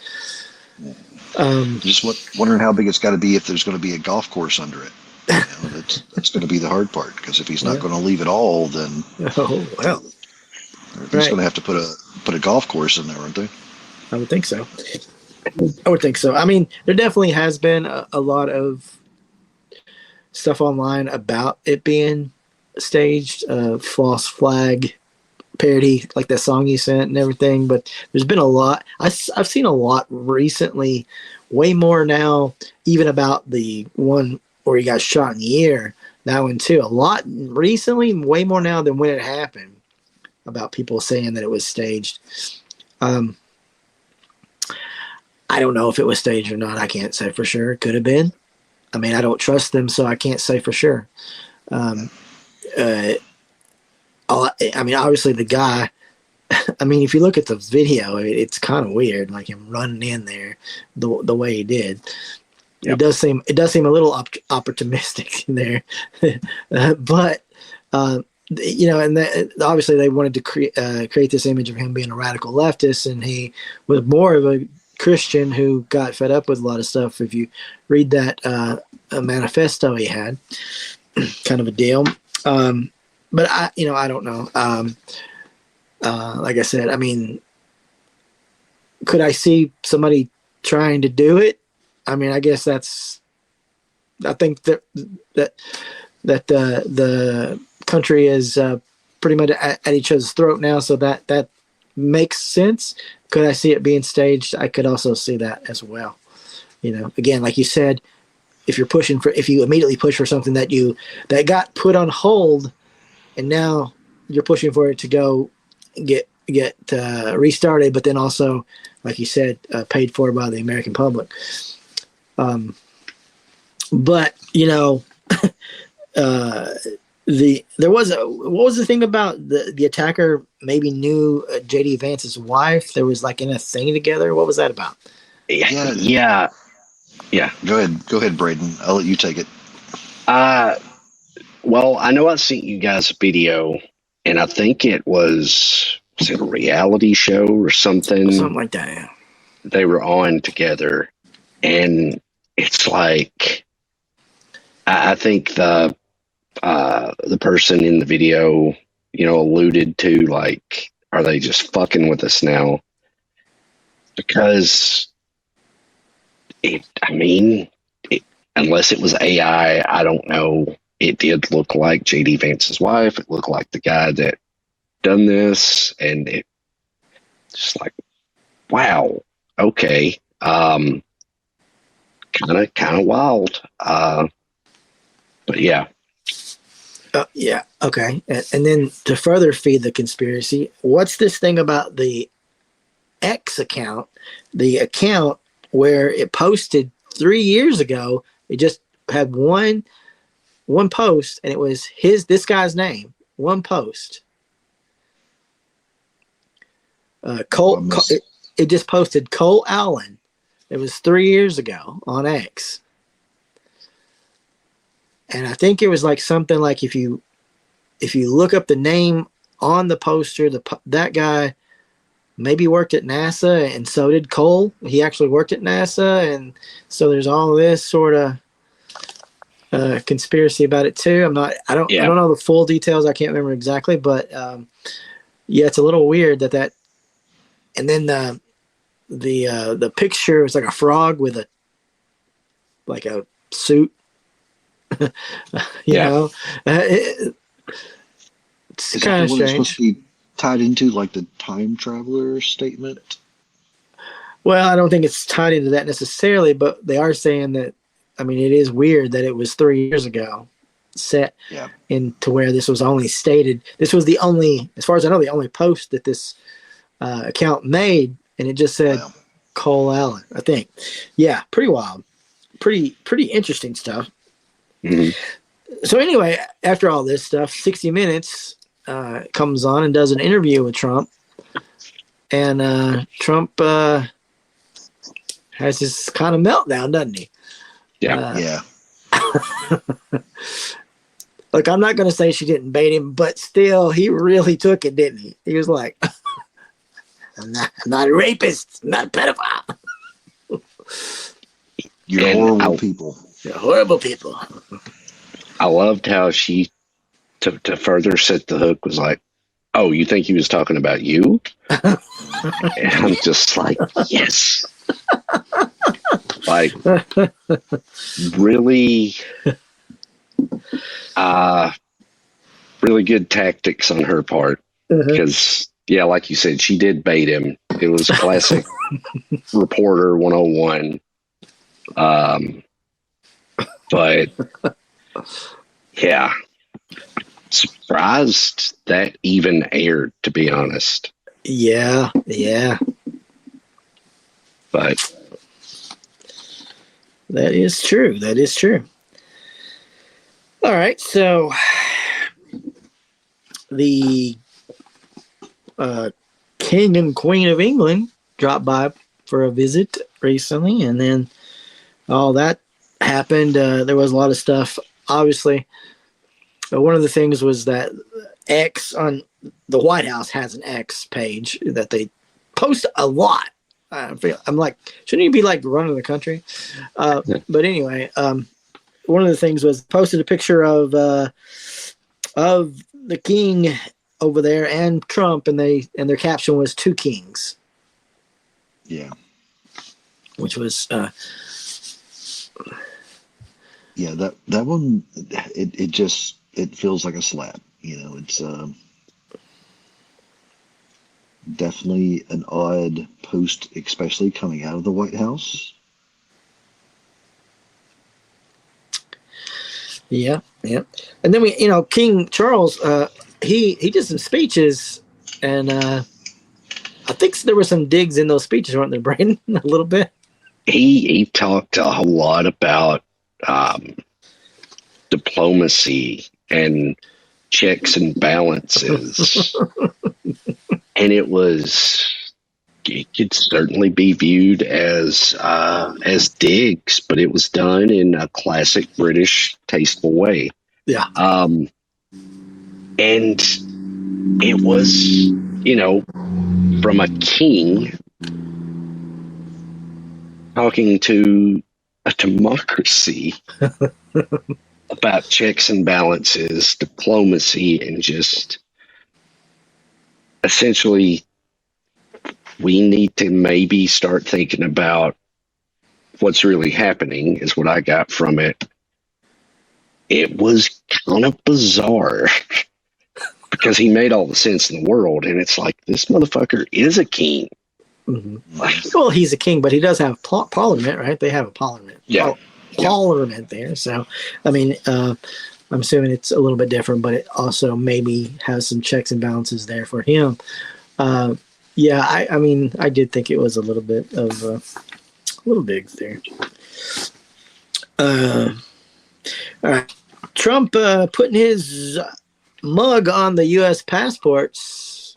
Just wondering how big it's got to be if there's going to be a golf course under it. You know, that's going to be the hard part, because if he's not going to leave it all, then they're going to have to put a golf course in there, aren't they? I would think so. I mean, there definitely has been a lot of stuff online about it being staged, false flag parody, like that song you sent and everything. But there's been a lot. I've seen a lot recently, way more now, even about the one where he got shot in the ear. That one too. A lot recently, way more now than when it happened, about people saying that it was staged. I don't know if it was staged or not. I can't say for sure. It could have been. I mean, I don't trust them, so I can't say for sure. I mean, obviously the guy, I mean, if you look at the video, it's kind of weird, like him running in there the way he did. Yep. It does seem a little opportunistic there, but you know, and obviously they wanted to create this image of him being a radical leftist, and he was more of a Christian who got fed up with a lot of stuff. If you read that a manifesto he had, kind of a deal. But I don't know. Like I said, I mean, could I see somebody trying to do it? I mean, I guess I think that the country is pretty much at each other's throat now. So that makes sense. Could I see it being staged? I could also see that as well. You know, again, like you said, if you immediately push for something that got put on hold, and now you're pushing for it to go get restarted, but then also, like you said, paid for by the American public. But you know, what was the thing about the attacker maybe knew JD Vance's wife? There was like in a thing together. What was that about? Yeah. Go ahead, Braden. I'll let you take it. Well, I know I sent you guys a video, and I think it was a reality show or something. Something like that, yeah. They were on together, and it's like, I think the person in the video, you know, alluded to, like, are they just fucking with us now? Because unless it was AI, I don't know. It did look like JD Vance's wife. It looked like the guy that done this, and it just like, wow, okay, kind of wild. But yeah. Yeah. Okay. And then to further feed the conspiracy, what's this thing about the X account, the account where it posted 3 years ago? It just had one post, and it was this guy's name. One post. Cole. It just posted Cole Allen. It was 3 years ago on X. And I think it was like something like if you look up the name on the poster, that guy maybe worked at NASA, and so did Cole. He actually worked at NASA, and so there's all this sort of conspiracy about it too. I don't know the full details. I can't remember exactly, but yeah, it's a little weird that. And then the picture was like a frog with a suit. you know, it's kind of strange. Supposed to be tied into like the time traveler statement? Well, I don't think it's tied into that necessarily, but they are saying that. I mean, it is weird that it was 3 years ago set into where this was only stated. This was the only, as far as I know, the only post that this account made, and it just said Cole Allen, I think. Yeah, pretty wild. Pretty interesting stuff. Mm-hmm. So anyway, after all this stuff, 60 Minutes comes on and does an interview with Trump. And Trump has this kind of meltdown, doesn't he? Yeah. Look, I'm not going to say she didn't bait him, but still, he really took it, didn't he? He was like, I'm not a rapist. I'm not a pedophile. You're horrible people. You're horrible people. I loved how she, to further set the hook, was like, oh, you think he was talking about you? And I'm just like, yes. Like, really, really good tactics on her part. Because, yeah, like you said, she did bait him. It was classic reporter 101. But, yeah, surprised that even aired, to be honest. Yeah. But that is true. All right, so the King and Queen of England dropped by for a visit recently, and then all that happened. There was a lot of stuff, obviously. One of the things was that X on the White House has an X page that they post a lot. I'm like, shouldn't you be like running the country? But anyway, one of the things was posted a picture of the king over there and Trump, and their caption was "Two Kings." Yeah. Which was yeah, that one it feels like a slap, you know. It's definitely an odd post, especially coming out of the White House. Yeah, yeah. And then King Charles, he did some speeches, and I think there were some digs in those speeches, weren't there, Brayden? A little bit. He talked a whole lot about diplomacy and checks and balances, and it could certainly be viewed as digs, but it was done in a classic British tasteful way. Yeah. And it was, from a king talking to a democracy about checks and balances, diplomacy, and just essentially we need to maybe start thinking about what's really happening is what I got from it. It was kind of bizarre because he made all the sense in the world. And it's like, this motherfucker is a king. Mm-hmm. Well, he's a king, but he does have parliament, right? They have a parliament. Yeah. Parliament there. So, I mean, I'm assuming it's a little bit different, but it also maybe has some checks and balances there for him. Yeah, I mean, I did think it was a little bit of a little big there. All right. Trump putting his mug on the U.S. passports.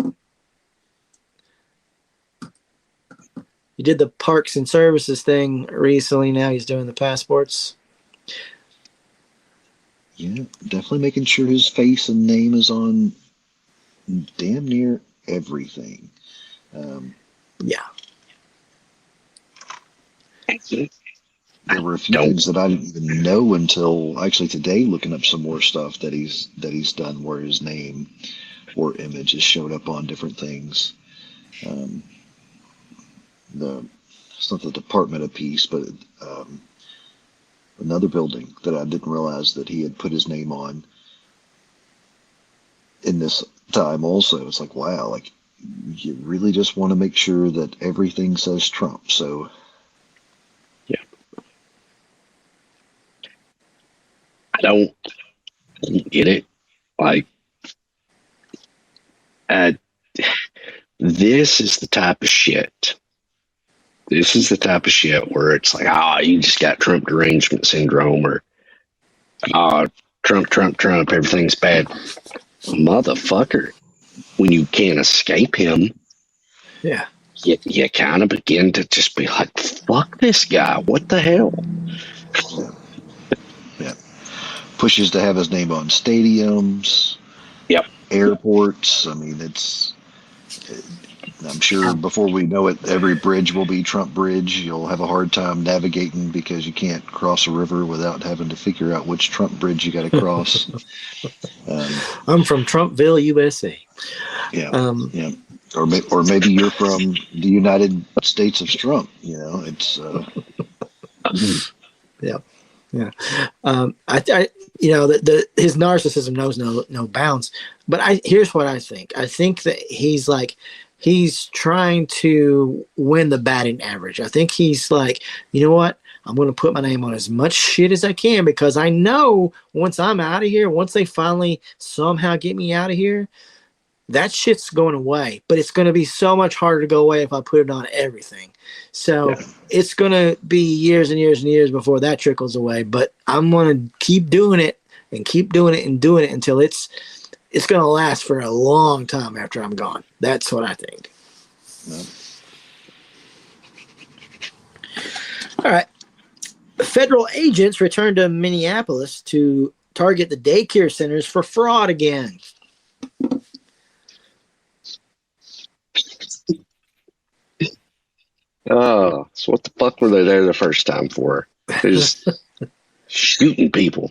He did the Parks and Services thing recently. Now he's doing the passports. Yeah, definitely making sure his face and name is on damn near everything. Yeah. There were a few things that I didn't even know until actually today, looking up some more stuff that he's done where his name or image has showed up on different things. It's not the Department of Peace, but another building that I didn't realize that he had put his name on in this time also. It's like, wow, like you really just want to make sure that everything says Trump. So yeah, I don't get it. Like, this is the type of shit. This is the type of shit where it's like, you just got Trump derangement syndrome, or Trump, everything's bad. Motherfucker. When you can't escape him, yeah, you kind of begin to just be like, fuck this guy. What the hell? Yeah. Pushes to have his name on stadiums. Yep. Airports. I mean, I'm sure before we know it, every bridge will be Trump Bridge. You'll have a hard time navigating because you can't cross a river without having to figure out which Trump bridge you got to cross. I'm from Trumpville, USA. Yeah, yeah. Or maybe you're from the United States of Trump. It's. Yeah. Yeah. His narcissism knows no bounds. But here's what I think. I think that he's trying to win the batting average. I think he's like, you know what? I'm going to put my name on as much shit as I can because I know once I'm out of here, once they finally somehow get me out of here, that shit's going away. But it's going to be so much harder to go away if I put it on everything. So it's going to be years and years and years before that trickles away. But I'm going to keep doing it and keep doing it and doing it until it's going to last for a long time after I'm gone. That's what I think. All right. Federal agents returned to Minneapolis to target the daycare centers for fraud again. Oh, so what the fuck were they there the first time for? They're just shooting people.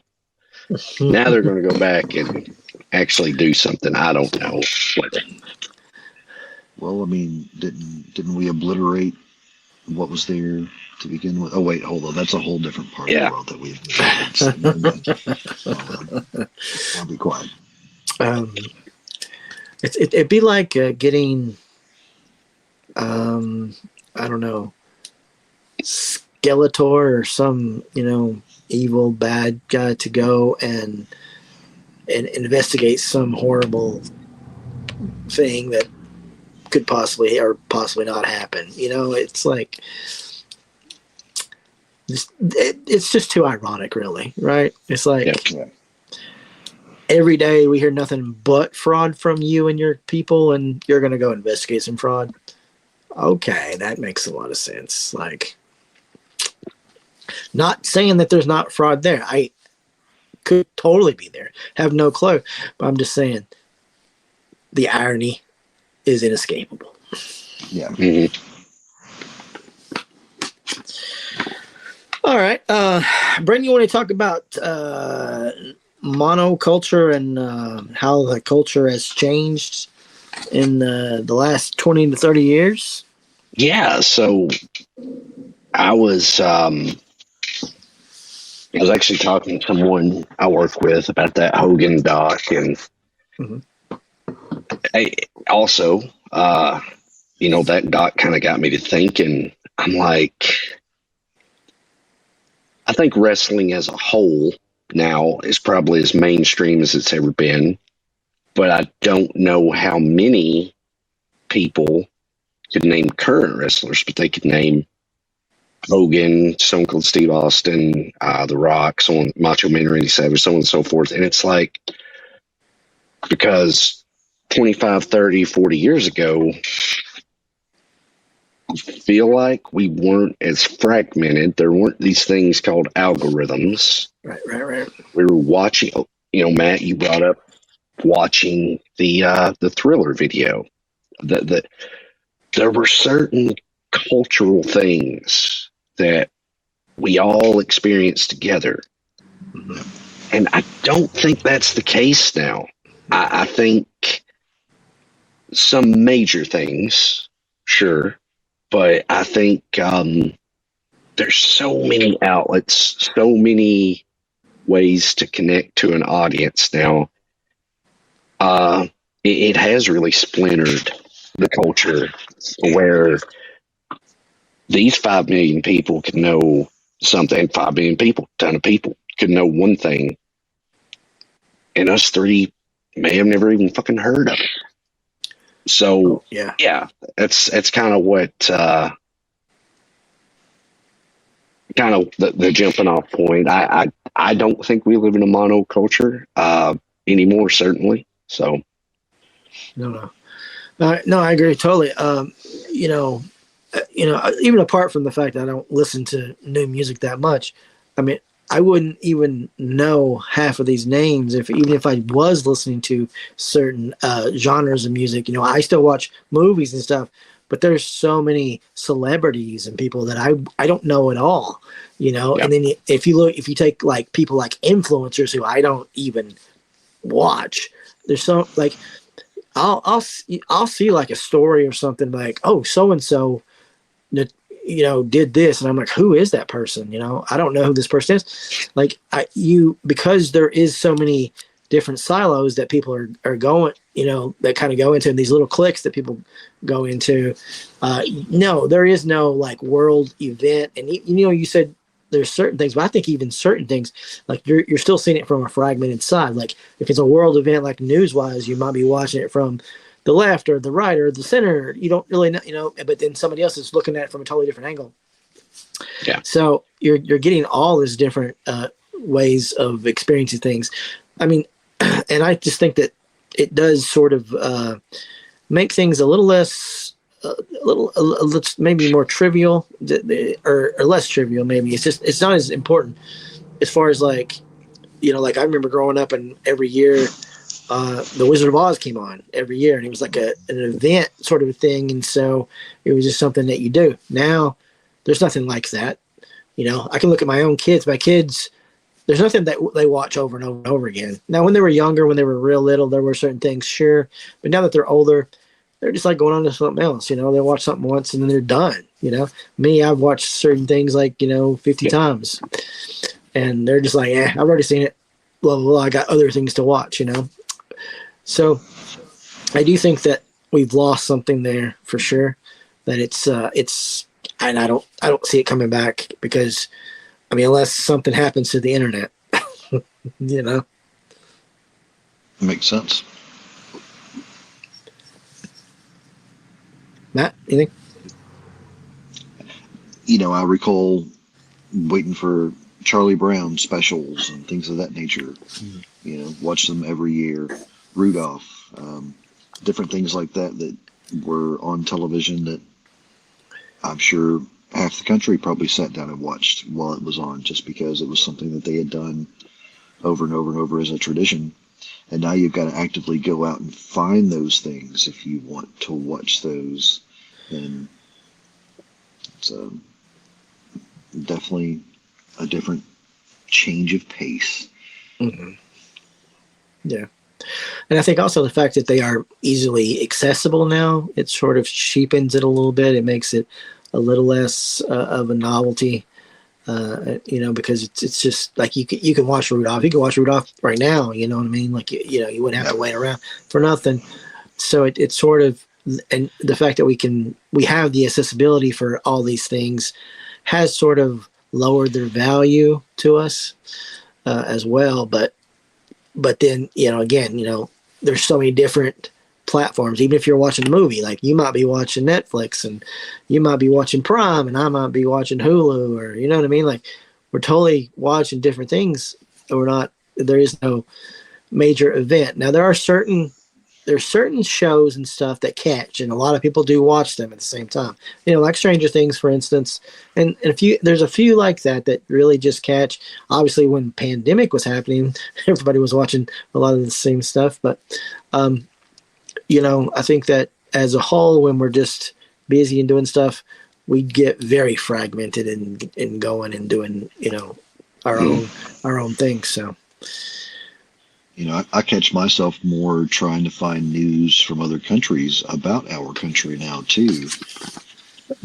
Now they're going to go back and actually do something. I don't know. Well, I mean, didn't we obliterate what was there to begin with? Oh, wait, hold on. That's a whole different part of the world that we've I'll be quiet. It'd be like getting I don't know, Skeletor or some, evil bad guy to go and investigate some horrible thing that could possibly or possibly not happen. It's like it's just too ironic, really, right? It's like every day we hear nothing but fraud from you and your people, and you're going to go investigate some fraud. Okay, that makes a lot of sense. Like, not saying that there's not fraud there. I could totally be there. Have no clue. But I'm just saying the irony is inescapable. Yeah. Mm-hmm. All right. Brendan, you want to talk about monoculture and how the culture has changed in the last 20 to 30 years? Yeah. So I was actually talking to someone I work with about that Hogan Doc, and also, that doc kind of got me to thinking. I'm like, I think wrestling as a whole now is probably as mainstream as it's ever been, but I don't know how many people could name current wrestlers, but they could name Hogan, Stone Cold Steve Austin, The Rock, Macho Man Randy Savage, so on and so forth. And it's like, because 25, 30, 40 years ago, I feel like we weren't as fragmented. There weren't these things called algorithms. Right. We were watching, Matt, you brought up watching the Thriller video. There were certain cultural things that we all experienced together. And I don't think that's the case now. I think some major things, sure, but I think there's so many outlets, so many ways to connect to an audience now. It has really splintered the culture where these 5 million people could know something. 5 million people, a ton of people could know one thing, and us three may have never even fucking heard of it. So yeah, that's kind of what kind of the jumping off point. I don't think we live in a monoculture anymore, certainly. So No, I agree totally. Even apart from the fact that I don't listen to new music that much, I mean, I wouldn't even know half of these names even if I was listening to certain genres of music. I still watch movies and stuff, but there's so many celebrities and people that I don't know at all. And then if you take like people like influencers who I don't even watch, there's so like I'll see like a story or something like, oh, so and so did this, and I'm like, who is that person? I don't know who this person is. Like because there is so many different silos that people are going, that kind of go into, and these little cliques that people go into. No, there is no like world event. And you said there's certain things, but I think even certain things, like you're still seeing it from a fragmented side. Like if it's a world event, like news wise, you might be watching it from the left or the right or the center. You don't really know, but then somebody else is looking at it from a totally different angle. Yeah. So you're getting all these different ways of experiencing things. I mean, and I just think that it does sort of make things a little less, maybe more trivial or less trivial. Maybe it's not as important as far as like I remember growing up and every year. The Wizard of Oz came on every year, and it was like an event sort of a thing, and so it was just something that you do. Now, there's nothing like that. I can look at my own kids. My kids, there's nothing that they watch over and over and over again. Now, when they were younger, when they were real little, there were certain things, sure, but now that they're older, they're just like going on to something else. They watch something once and then they're done. Me, I've watched certain things like 50 times, and they're just like, I've already seen it. Blah blah blah. I got other things to watch. So I do think that we've lost something there for sure. that it's and I don't see it coming back because, I mean, unless something happens to the internet, you know. Makes sense. Matt, anything? You know, I recall waiting for Charlie Brown specials and things of that nature. You know, watch them every year. Rudolph, different things like that that were on television that I'm sure half the country probably sat down and watched while it was on, just because it was something that they had done over and over and over as a tradition. And now you've got to actively go out and find those things if you want to watch those. And it's definitely a different change of pace. Mm-hmm. Yeah. And I think also the fact that they are easily accessible now, it sort of cheapens it a little bit. It makes it a little less of a novelty, you know, because it's just like you can watch Rudolph. You can watch Rudolph right now, you know what I mean? Like, you know, you wouldn't have to wait around for nothing. So it's sort of, and the fact that we have the accessibility for all these things has sort of lowered their value to us as well. But then, you know, again, you know, there's so many different platforms. Even if you're watching a movie, like you might be watching Netflix and you might be watching Prime and I might be watching Hulu, or, you know what I mean? Like, we're totally watching different things. There is no major event. Now, there's certain shows and stuff that catch, and a lot of people do watch them at the same time. You know, like Stranger Things, for instance, and there's a few like that really just catch. Obviously, when pandemic was happening, everybody was watching a lot of the same stuff. But, you know, I think that as a whole, when we're just busy and doing stuff, we get very fragmented and going and doing, you know, our own thing. So. You know, I catch myself more trying to find news from other countries about our country now, too,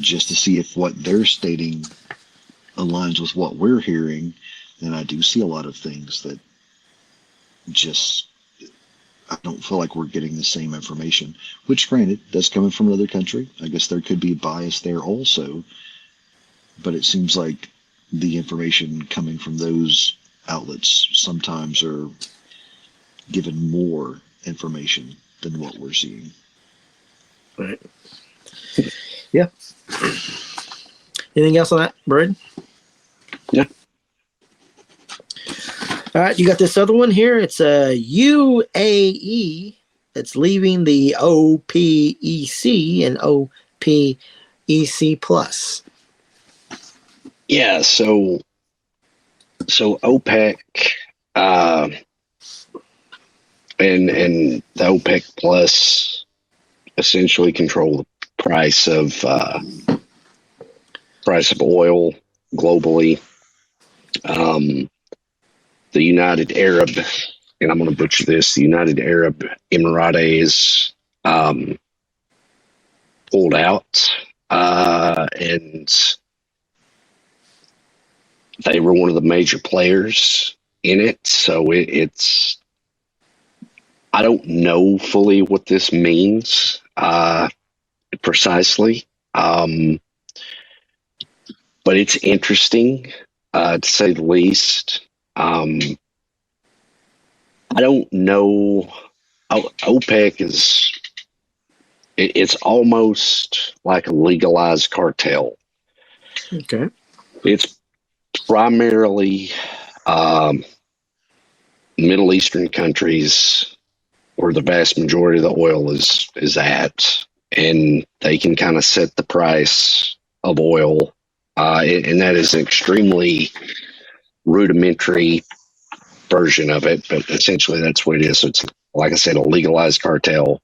just to see if what they're stating aligns with what we're hearing. And I do see a lot of things that just, I don't feel like we're getting the same information, which, granted, that's coming from another country. I guess there could be bias there also. But it seems like the information coming from those outlets sometimes are given more information than what we're seeing. Right. Yeah. Anything else on that, Brad? Yeah. All right, you got this other one here. It's a UAE. It's leaving the OPEC and OPEC plus. Yeah. So OPEC, and the OPEC plus essentially control the price of oil globally. The United Arab, and I'm going to butcher this, the United Arab Emirates pulled out, and they were one of the major players in it. So it's I don't know fully what this means precisely, but it's interesting to say the least. I don't know. OPEC it's almost like a legalized cartel. Okay. It's primarily Middle Eastern countries where the vast majority of the oil is at, and they can kind of set the price of oil, and that is an extremely rudimentary version of it, but essentially that's what it is. So it's, like I said, a legalized cartel.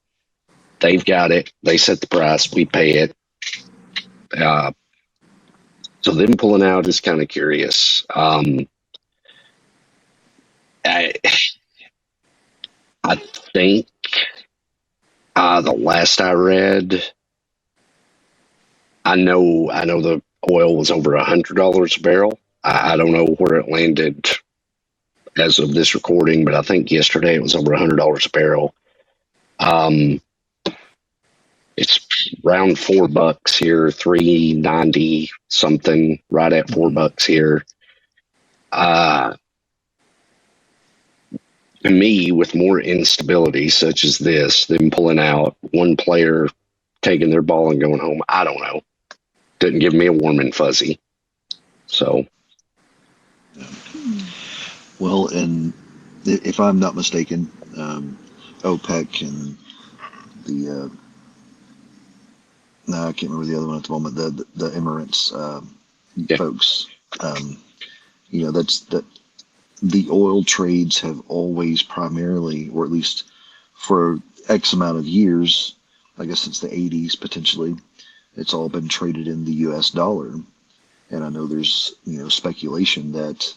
They've got it. They set the price. We pay it. So them pulling out is kind of curious. I think the last I read, I know the oil was over $100 a barrel. I don't know where it landed as of this recording, but I think yesterday it was over $100 a barrel. It's around $4 here, $3.90 something, right at $4 here. To me, with more instability such as this, them pulling out, one player taking their ball and going home, I don't know. Didn't give me a warm and fuzzy. So, well, and if I'm not mistaken, OPEC and the no, I can't remember the other one at the moment. The Emirates folks, that's that. The oil trades have always primarily, or at least for X amount of years, I guess since the 80s potentially, it's all been traded in the U.S. dollar. And I know there's speculation that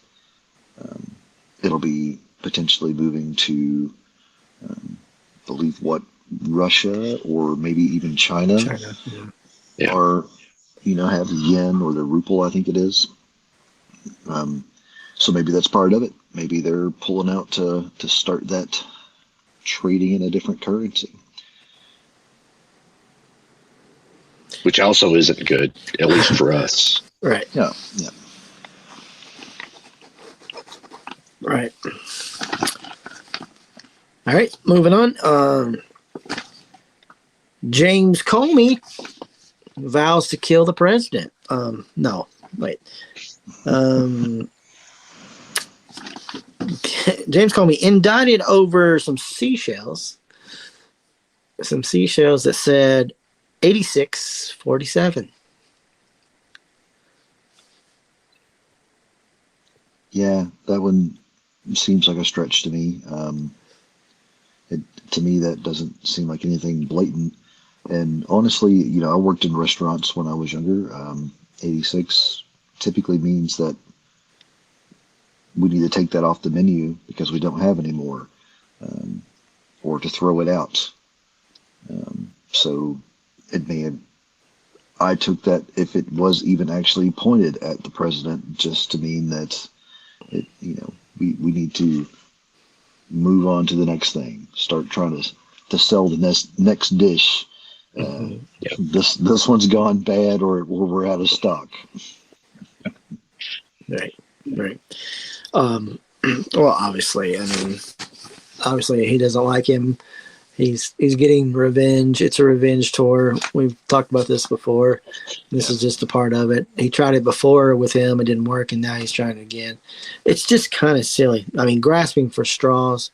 it'll be potentially moving to, believe what, Russia or maybe even China, yeah. or have yen or the ruble, I think it is. So maybe that's part of it. Maybe they're pulling out to start that trading in a different currency. Which also isn't good, at least for us. Right. Yeah. Right. All right, moving on. James Comey vows to kill the president. No, wait. James Comey indicted over some seashells that said 8647. Yeah, that one seems like a stretch to me. To me, that doesn't seem like anything blatant. And honestly, I worked in restaurants when I was younger. 86 typically means that we need to take that off the menu because we don't have any more, or to throw it out. So it may have, I took that, if it was even actually pointed at the president, just to mean that we need to move on to the next thing, start trying to sell the next dish. This one's gone bad, or we're out of stock. Right. Well, obviously he doesn't like him. He's getting revenge. It's a revenge tour. We've talked about this before. This is just a part of it. He tried it before with him. It didn't work, and now he's trying it again. It's just kind of silly. Grasping for straws,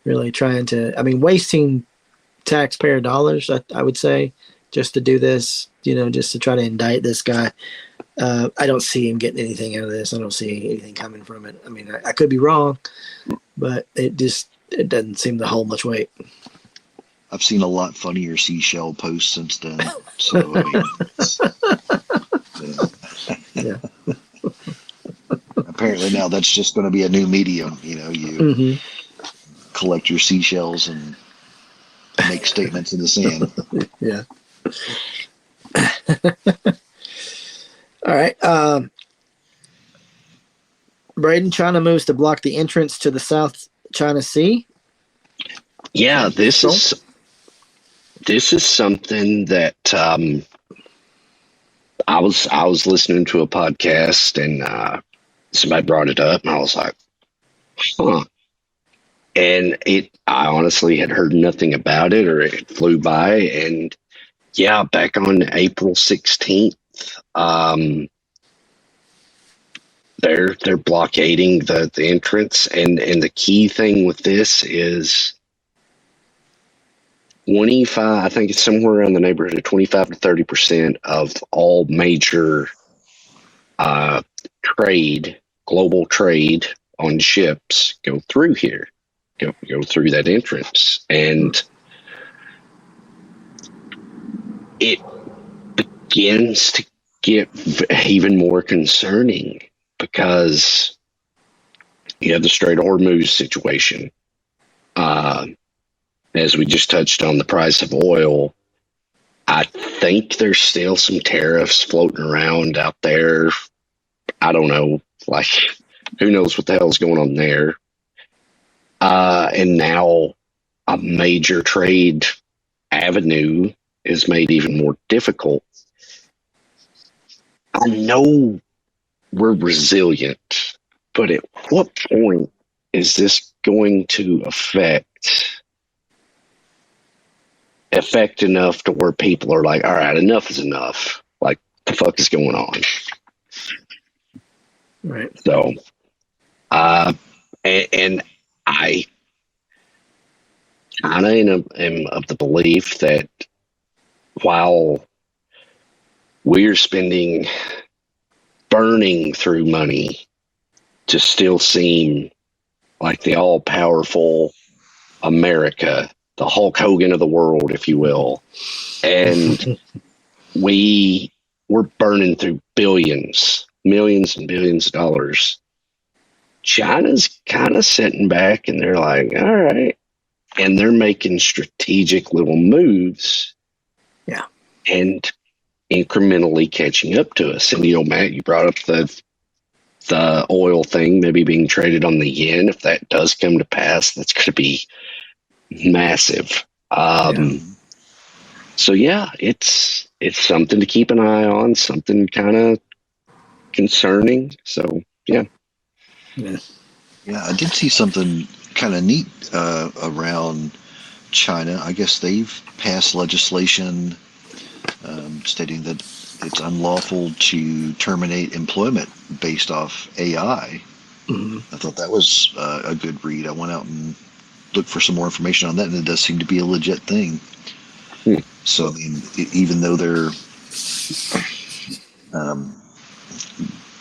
really wasting taxpayer dollars, I would say, just to do this, just to try to indict this guy. I don't see him getting anything out of this. I don't see anything coming from it. I could be wrong, but it doesn't seem to hold much weight. I've seen a lot funnier seashell posts since then. So, yeah. Apparently now that's just going to be a new medium. You collect your seashells and make statements in the sand. Yeah. All right. Braden, China moves to block the entrance to the South China Sea. Yeah, this is something that I was listening to a podcast, and somebody brought it up, and I was like, huh. And I honestly had heard nothing about it, or it flew by. And yeah, back on April 16th, they're blockading the entrance. And the key thing with this is 25, I think it's somewhere around the neighborhood of 25 to 30% of all major global trade on ships go through here. Go through that entrance, and it begins to get even more concerning because you have the Strait of Hormuz situation. As we just touched on the price of oil, I think there's still some tariffs floating around out there. I don't know, who knows what the hell's going on there. And now a major trade avenue is made even more difficult. I know we're resilient, but at what point is this going to affect enough to where people are like, all right, enough is enough. Like, the fuck is going on? Right. So, and I kind of am of the belief that while we're burning through money to still seem like the all-powerful America, the Hulk Hogan of the world, if you will, and we're burning through billions, millions and billions of dollars. China's kind of sitting back and they're like, all right. And they're making strategic little moves. Yeah. And incrementally catching up to us. And, Matt, you brought up the oil thing maybe being traded on the yen. If that does come to pass, that's going to be massive. So, yeah, it's something to keep an eye on, something kind of concerning. So, yeah. Yeah, I did see something kind of neat around China. I guess they've passed legislation stating that it's unlawful to terminate employment based off AI. Mm-hmm. I thought that was a good read. I went out and looked for some more information on that, and it does seem to be a legit thing. So, I mean, even though they're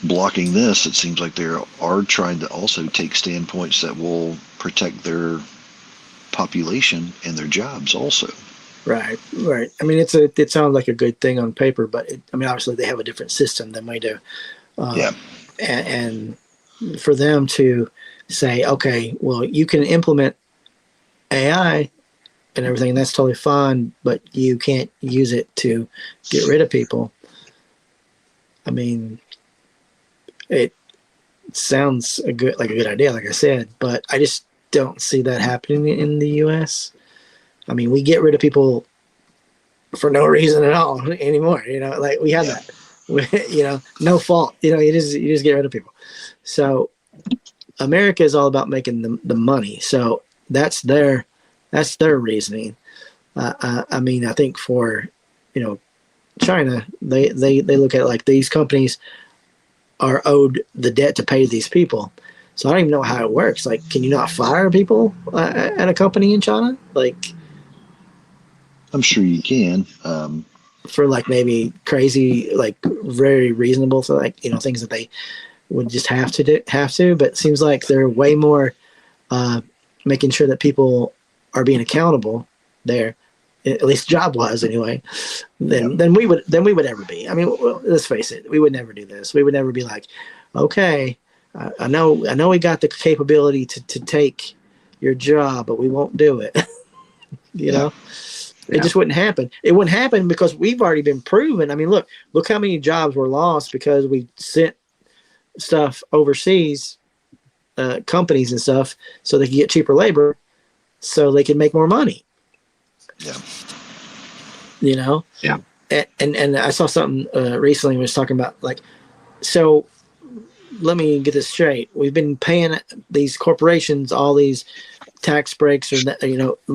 blocking this, it seems like they are trying to also take standpoints that will protect their population and their jobs also. Right. I mean, it sounds like a good thing on paper, but obviously they have a different system than we do. And for them to say, okay, well, you can implement AI and everything, and that's totally fine, but you can't use it to get rid of people. I mean, it sounds like a good idea, like I said, but I just don't see that happening in the U.S. I mean, we get rid of people for no reason at all anymore. Like we have that, no fault. You just get rid of people. So America is all about making the money. So that's their reasoning. I mean, I think for China, they look at it like these companies are owed the debt to pay these people. So I don't even know how it works. Like, can you not fire people at a company in China? Like, I'm sure you can. For like maybe crazy, like very reasonable, so like things that they would just have to. But it seems like they're way more making sure that people are being accountable there, at least job wise anyway. Than we would ever be. I mean, let's face it, we would never do this. We would never be like, okay, I know we got the capability to take your job, but we won't do it. you know. It just wouldn't happen. It wouldn't happen because we've already been proven. I mean, look how many jobs were lost because we sent stuff overseas, companies and stuff, so they could get cheaper labor, so they could make more money. Yeah. Yeah. And I saw something recently. Was talking about like, so let me get this straight. We've been paying these corporations all these tax breaks, or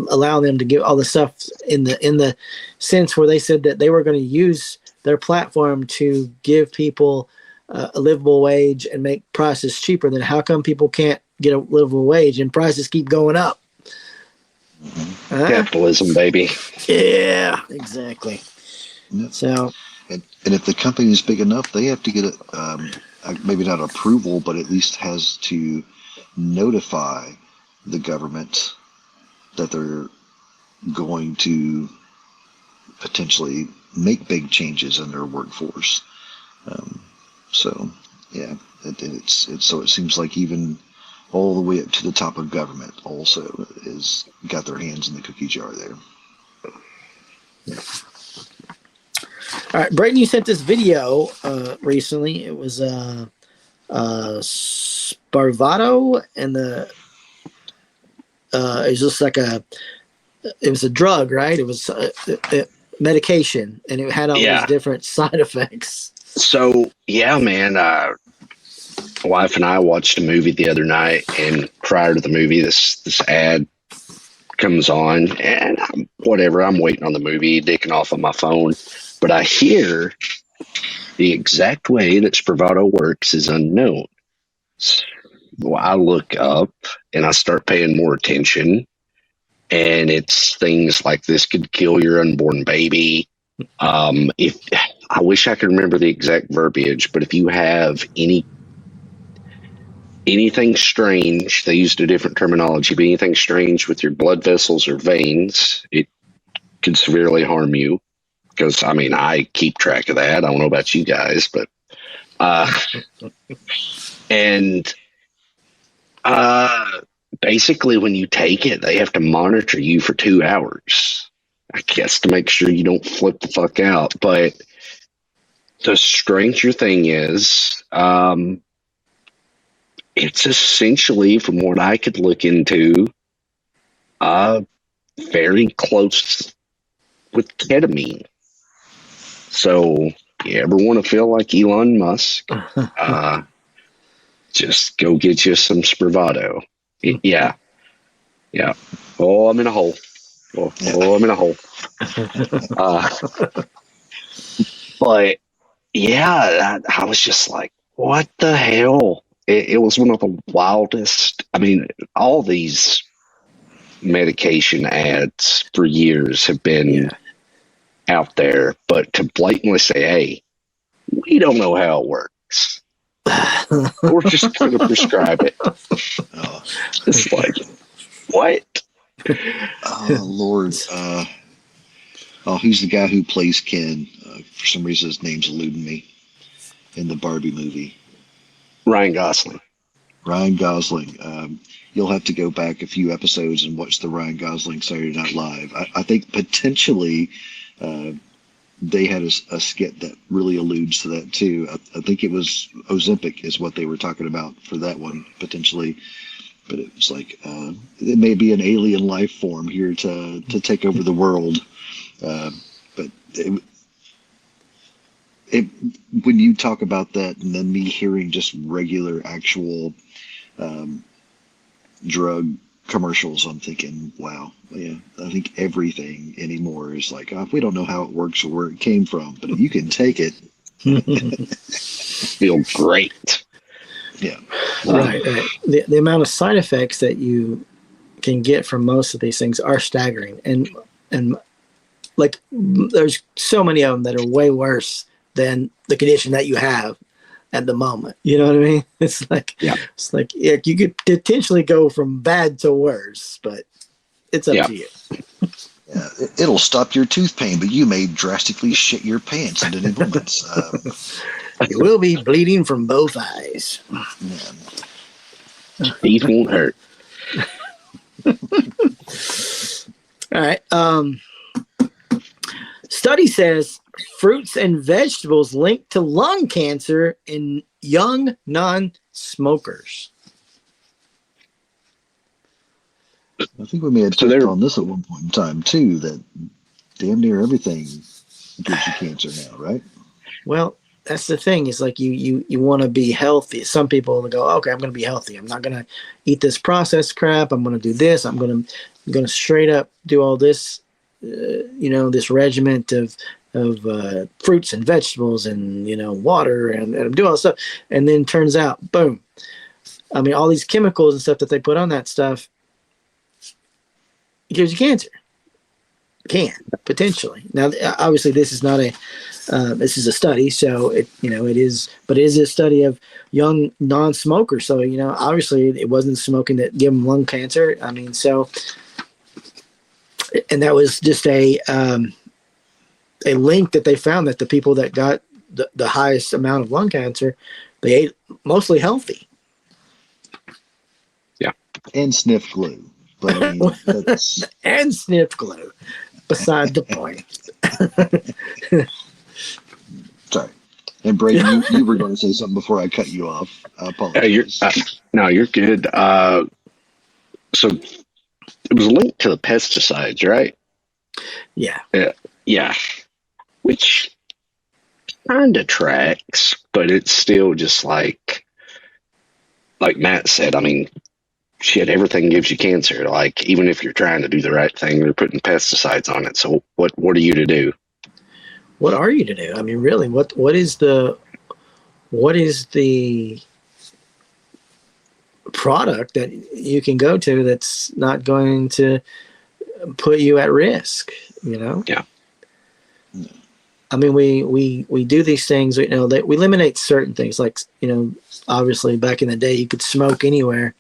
allow them to give all the stuff in the sense where they said that they were going to use their platform to give people a livable wage and make prices cheaper. Then how come people can't get a livable wage and prices keep going up? Capitalism, baby. Yeah, exactly. Yep. So, and if the company is big enough, they have to get maybe not approval, but at least has to notify the government that they're going to potentially make big changes in their workforce. So it seems like even all the way up to the top of government also is got their hands in the cookie jar there. Yeah. All right, Brayden, you sent this video recently. It was Sparvato, and it was just like it was a drug, right? It was medication, and it had all these different side effects. So yeah, man. My wife and I watched a movie the other night, and prior to the movie, this ad comes on, and I'm waiting on the movie, dicking off on my phone, but I hear the exact way that Spravato works is unknown. So I look up and I start paying more attention, and it's things like this could kill your unborn baby. If I wish I could remember the exact verbiage, but if you have anything strange, they used a different terminology, but anything strange with your blood vessels or veins, it can severely harm you. Because, I mean, I keep track of that. I don't know about you guys, but, basically when you take it, they have to monitor you for 2 hours, I guess, to make sure you don't flip the fuck out. But the stranger thing is, it's essentially, from what I could look into, very close with ketamine. So, you ever want to feel like Elon Musk, just go get you some Spravato. Yeah. Oh, I'm in a hole. Oh, I'm in a hole. But, yeah, I was just like, what the hell? It was one of the wildest. I mean, all these medication ads for years have been out there, but to blatantly say, hey, we don't know how it works, we're just going to prescribe it. It's like, what? Oh, Lord. Who's the guy who plays Ken? For some reason, his name's eluding me in the Barbie movie. Ryan Gosling. You'll have to go back a few episodes and watch the Ryan Gosling Saturday Night Live. I think potentially they had a skit that really alludes to that too. I think it was Ozempic is what they were talking about for that one, potentially. But it was like, it may be an alien life form here to take over the world. But when you talk about that, and then me hearing just regular actual drug commercials, I'm thinking, wow, yeah, I think everything anymore is like, we don't know how it works or where it came from, but if you can take it, feel great. Yeah, right. The amount of side effects that you can get from most of these things are staggering, and like there's so many of them that are way worse than the condition that you have at the moment. You know what I mean? It's like, you could potentially go from bad to worse, but it's up to you. Yeah, it'll stop your tooth pain, but you may drastically shit your pants at any moment. You will be bleeding from both eyes. Teeth won't hurt. All right. Study says fruits and vegetables linked to lung cancer in young non-smokers. I think we may have touched on this at one point in time too, that damn near everything gives you cancer now, right? Well, that's the thing. Is like you want to be healthy. Some people go, okay, I'm going to be healthy. I'm not going to eat this processed crap. I'm going to do this. I'm going to straight up do all this. This regiment of fruits and vegetables and water and do all this stuff, and then turns out, boom. I mean, all these chemicals and stuff that they put on that stuff gives you cancer. Can potentially. Now, obviously, this is not this is a study, so it is, but it is a study of young non-smokers. So obviously, it wasn't smoking that gave them lung cancer. I mean, so, and that was just a link that they found that the people that got the highest amount of lung cancer, they ate mostly healthy. Yeah, and sniff glue. But I mean, and sniff glue. Beside the point. Sorry. And Brady, you were going to say something before I cut you off. I apologize. You're good. So it was linked to the pesticides, right? Yeah. Yeah, which kind of tracks, but it's still just like Matt said. I mean, shit, everything gives you cancer. Like, even if you're trying to do the right thing, they're putting pesticides on it. So what are you to do? What are you to do? I mean, really, what is the product that you can go to that's not going to put you at risk? You know? Yeah. I mean, we do these things. You know, that we eliminate certain things. Like, you know, obviously back in the day, you could smoke anywhere.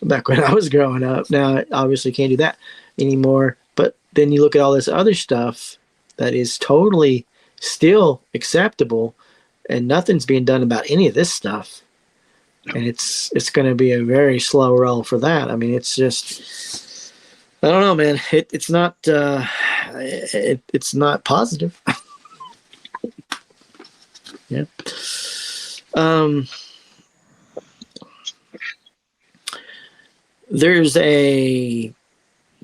Back when I was growing up, now I obviously can't do that anymore. But then you look at all this other stuff that is totally still acceptable, and nothing's being done about any of this stuff. And it's going to be a very slow roll for that. I mean, it's just, I don't know, man. It's not it's not positive. Yeah. There's a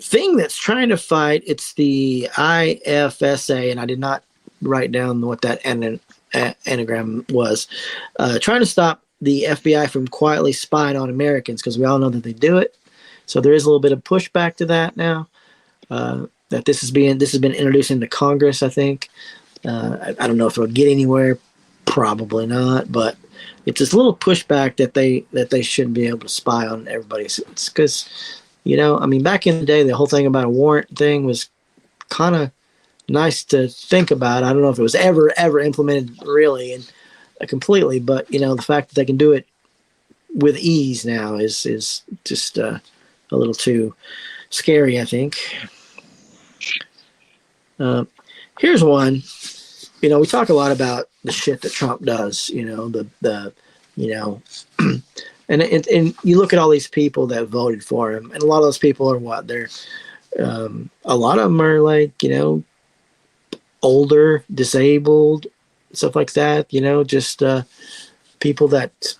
thing that's trying to fight. It's the IFSA, and I did not write down what that anagram was. Trying to stop the FBI from quietly spying on Americans, because we all know that they do it. So there is a little bit of pushback to that now. That this has been introduced into Congress, I think. I don't know if it'll get anywhere. Probably not, but it's this little pushback that they shouldn't be able to spy on everybody. It's because, you know, I mean, back in the day, the whole thing about a warrant thing was kind of nice to think about. I don't know if it was ever implemented really and completely, but you know, the fact that they can do it with ease now is just a little too scary, I think. Here's one. You know, we talk a lot about the shit that Trump does, you know, the you know, and you look at all these people that voted for him, and a lot of those people are what? They're a lot of them are like, you know, older, disabled, stuff like that, you know, just people that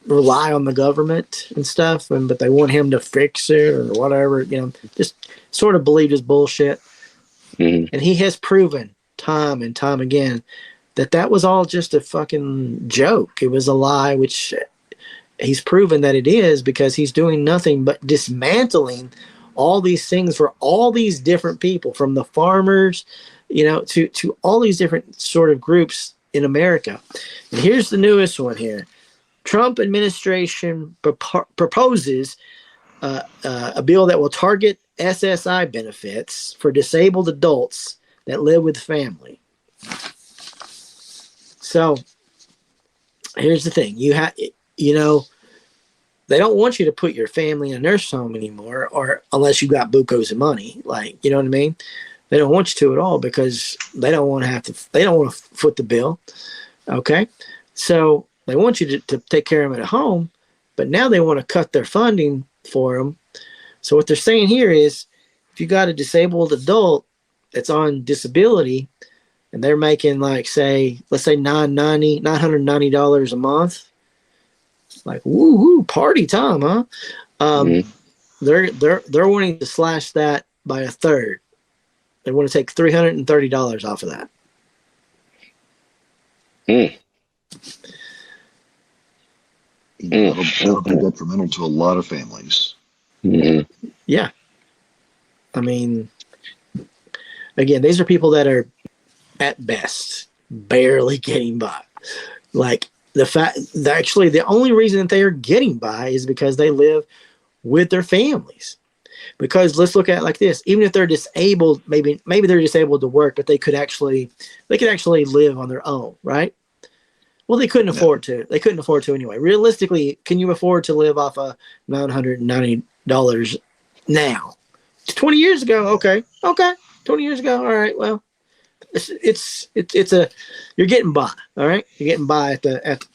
rely on the government and stuff, but they want him to fix it or whatever, you know, just sort of believed his bullshit. Mm-hmm. And he has proven time and time again that was all just a fucking joke. It was a lie, which he's proven that it is, because he's doing nothing but dismantling all these things for all these different people, from the farmers, you know, to all these different sort of groups in America. And here's the newest one here. Trump administration proposes a bill that will target SSI benefits for disabled adults that live with family. So here's the thing. You know, they don't want you to put your family in a nursing home anymore, or unless you got bucos of money, like, you know what I mean? They don't want you to at all, because they don't want to foot the bill. Okay. So they want you to take care of them at home, but now they want to cut their funding for them. So what they're saying here is, if you got a disabled adult that's on disability and they're making, like, let's say $990 a month, like, woo, party time, huh? They're wanting to slash that by a third. They want to take $330 off of that. That'll be detrimental to a lot of families. Mm-hmm. Yeah. I mean, again, these are people that are at best barely getting by. Like, actually the only reason that they are getting by is because they live with their families. Because let's look at it like this: even if they're disabled, maybe they're disabled to work, but they could actually live on their own, right? Well, they couldn't afford to. They couldn't afford to anyway. Realistically, can you afford to live off of $990 now? 20 years ago, okay. 20 years ago, all right. Well, you're getting by, all right. You're getting by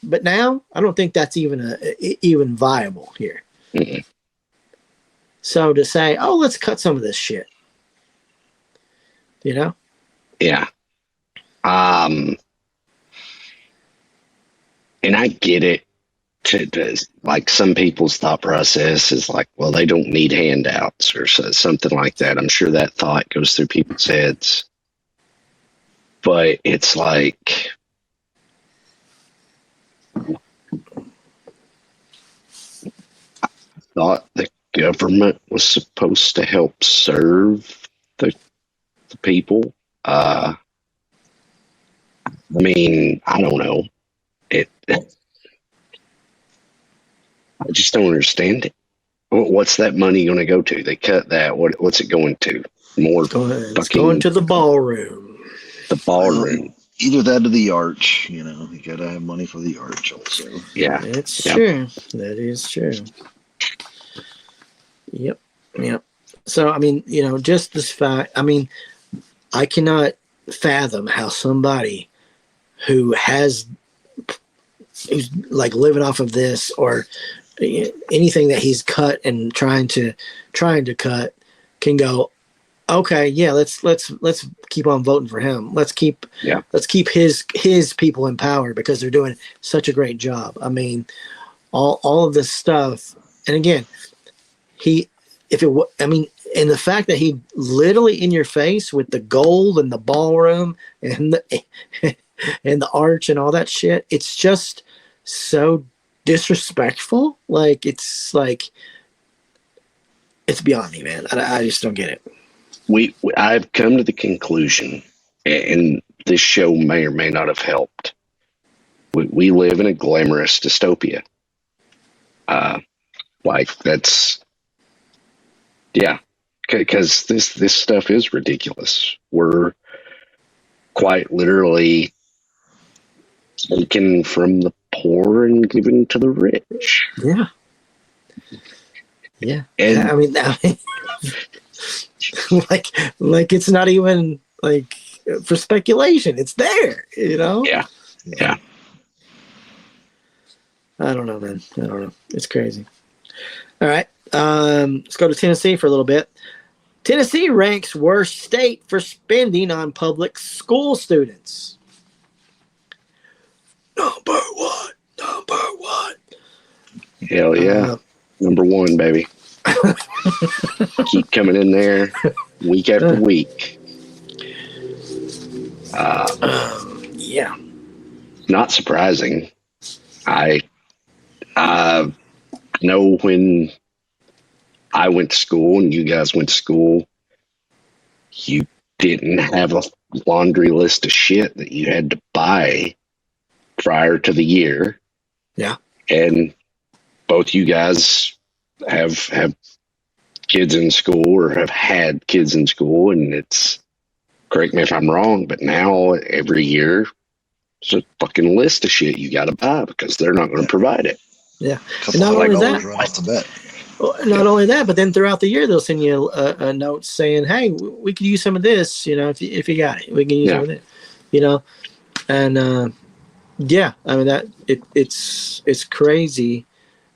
but now I don't think that's even viable here. Mm-hmm. So to say, oh, let's cut some of this shit, you know? Yeah. And I get it. Like, some people's thought process is like, well, they don't need handouts or something like that. I'm sure that thought goes through people's heads. but it's like, I thought the government was supposed to help serve the people. I mean, I don't know. I just don't understand it. What's that money going to go to? They cut that. What's it going to? More it's going to the ballroom. The ballroom. Either that or the arch. You know, you got to have money for the arch also. Yeah. It's true. That is true. Yep. So, I mean, you know, just this fact, I mean, I cannot fathom how somebody who's like living off of this or anything that he's cut and trying to cut can go, okay, yeah, let's keep on voting for him. Let's keep his people in power because they're doing such a great job. I mean, all of this stuff, and again, and the fact that he literally in your face with the gold and the ballroom and the arch and all that shit, it's just so disrespectful. Like it's beyond me, man. I just don't get it. I've come to the conclusion, and this show may or may not have helped. We live in a glamorous dystopia. Because this stuff is ridiculous. We're quite literally taken from the poor and given to the rich. Yeah. And I mean, like it's not even like for speculation. It's there, you know? Yeah. I don't know, man. I don't know. It's crazy. All right. Let's go to Tennessee for a little bit. Tennessee ranks worst state for spending on public school students. Number one. Hell yeah. Number one, baby. Keep coming in there week after week. Yeah. Not surprising. I know when I went to school and you guys went to school, you didn't have a laundry list of shit that you had to buy prior to the year. Yeah. And both you guys have kids in school or have had kids in school, and it's, correct me if I'm wrong, but now every year there's a fucking list of shit you got to buy because they're not going to provide it. Yeah. And not only that, right off the bat. Not only that, but then throughout the year they'll send you a note saying, "Hey, we could use some of this. You know, if you got it, we can use some of it." You know, and I mean that it's crazy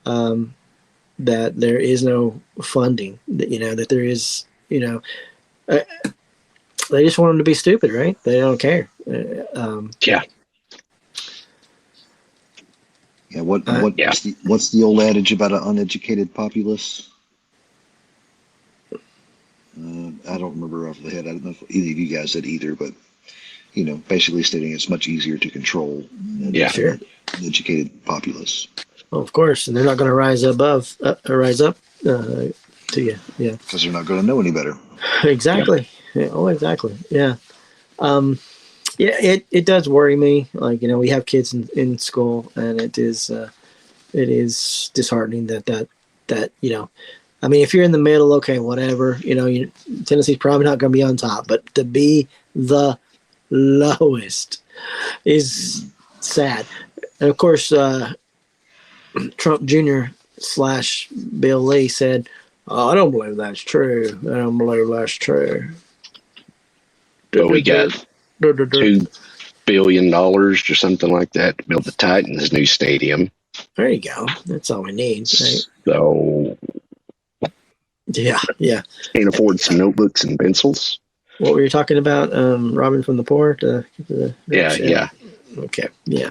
that there is no funding. That there is. They just want them to be stupid, right? They don't care. What's the old adage about an uneducated populace? I don't remember off the head. I don't know if either of you guys said either, but basically stating it's much easier to control an educated populace. Well, of course, and they're not going to rise up to you. Yeah, because they're not going to know any better. Exactly. Yeah. Oh, exactly. Yeah. It does worry me. Like, we have kids in school, and it is disheartening that I mean, if you're in the middle, okay, whatever, Tennessee's probably not going to be on top, but to be the lowest is sad. And of course, Trump Jr. / Bill Lee said, "Oh, I don't believe that's true. I don't believe that's true." But we got $2 billion or something like that to build the Titans' new stadium. There you go. That's all we need, right? So, yeah. Can't afford some notebooks and pencils. What were you talking about? Robbing from the poor? Yeah. Okay, yeah.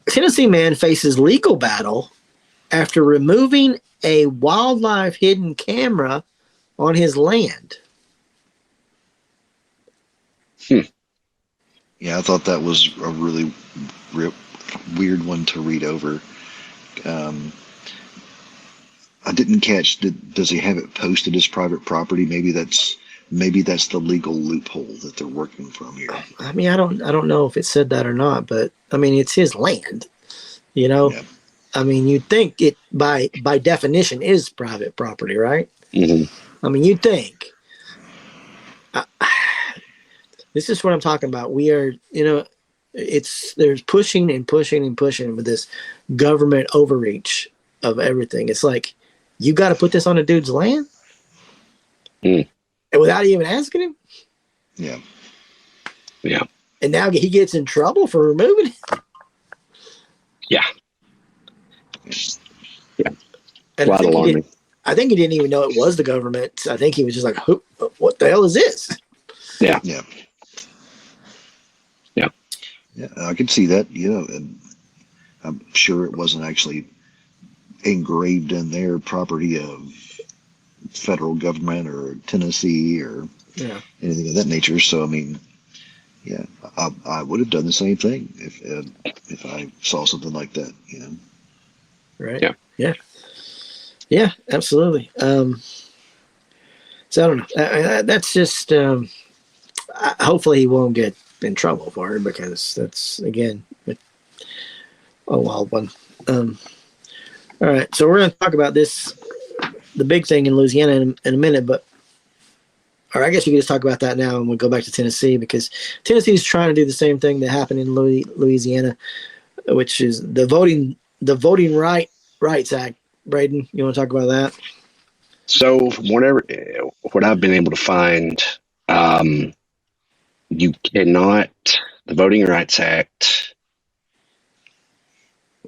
Tennessee man faces legal battle after removing a wildlife hidden camera on his land. Yeah, I thought that was a really weird one to read over. I didn't catch. Does he have it posted as private property? Maybe that's the legal loophole that they're working from here. I mean, I don't know if it said that or not, but I mean, it's his land. You know, Yeah. I mean, you'd think it by definition is private property, right? Mm-hmm. I mean, you'd think. This is what I'm talking about. We are, there's pushing and pushing and pushing with this government overreach of everything. It's like, you got to put this on a dude's land? And without even asking him? Yeah. Yeah. And now he gets in trouble for removing it? Yeah. Yeah. And Right along. I think he didn't even know it was the government. I think he was just like, what the hell is this? Yeah. Yeah. Yeah. Yeah, I could see that, and I'm sure it wasn't actually engraved in their property of federal government or Tennessee or anything of that nature. So, I mean, yeah, I would have done the same thing if I saw something like that, Right. Yeah. Yeah. Yeah, absolutely. So I don't know. That's just, hopefully he won't get in trouble for it, because that's, again, a wild one. All right. So we're going to talk about the big thing in Louisiana in a minute, or I guess you can just talk about that now and we'll go back to Tennessee, because Tennessee is trying to do the same thing that happened in Louisiana, which is the Voting Rights Act. Braden, you want to talk about that? So what I've been able to find, you cannot, the Voting Rights Act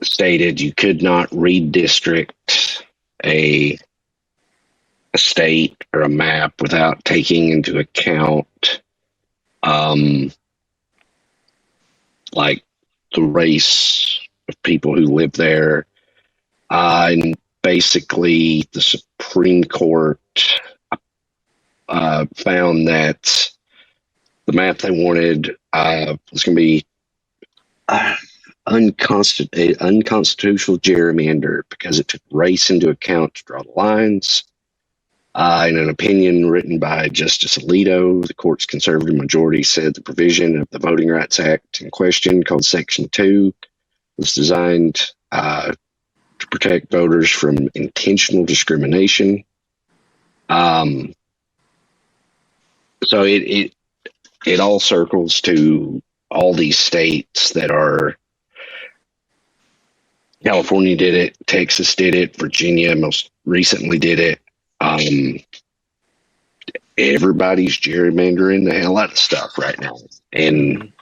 stated you could not redistrict a state or a map without taking into account like the race of people who live there. And basically the Supreme Court found that the map they wanted was going to be unconstitutional gerrymander, because it took race into account to draw the lines. In an opinion written by Justice Alito, the court's conservative majority said the provision of the Voting Rights Act in question, called Section 2, was designed to protect voters from intentional discrimination. So it all circles to all these states that are. California did it, Texas did it, Virginia most recently did it. Everybody's gerrymandering the hell out of stuff right now, and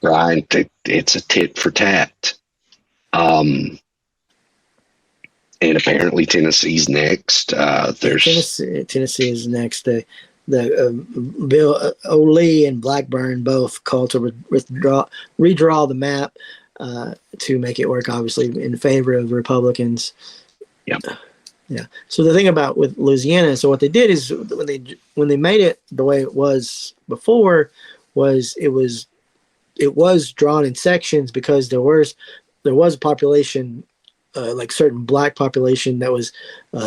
trying to. It's a tit for tat. And apparently Tennessee's next. Tennessee is next. The Bill O'Lee and Blackburn both called to redraw the map to make it work, obviously, in favor of Republicans. Yeah. Yeah. So the thing about with Louisiana, so what they did is when they made it the way it was before, was it was drawn in sections, because there was a population, like certain black population, that was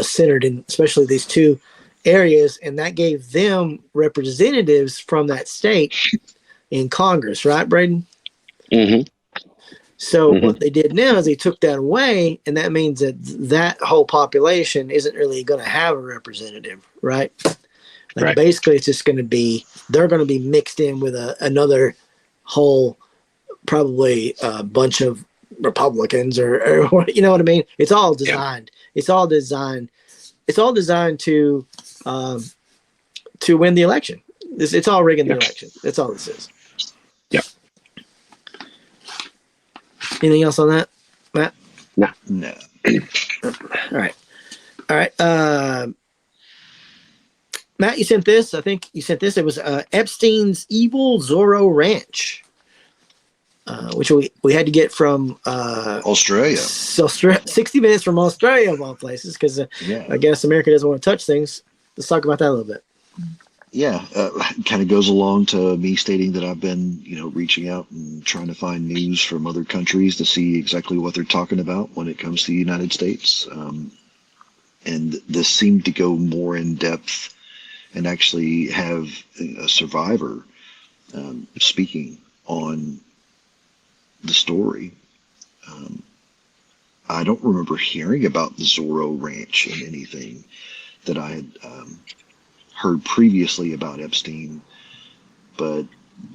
centered in especially these two areas, and that gave them representatives from that state in Congress, right, Braden? Mm-hmm. So what they did now is they took that away, and that means that whole population isn't really going to have a representative, right? Like basically, it's just going to be, they're going to be mixed in with another whole, probably a bunch of Republicans or you know what I mean? It's all designed. Yeah. It's all designed to win the election. It's all rigging the election. That's all this is. Yeah. Anything else on that, Matt? No. All right. Matt, you sent this. I think you sent this. It was Epstein's Evil Zorro Ranch, which we had to get from Australia. So 60 minutes from Australia, of all places, because I guess America doesn't want to touch things. Let's talk about that a little bit. yeah, kind of goes along to me stating that I've been, reaching out and trying to find news from other countries to see exactly what they're talking about when it comes to the United States. And this seemed to go more in depth and actually have a survivor speaking on the story. I don't remember hearing about the Zorro Ranch in anything that I had heard previously about Epstein, but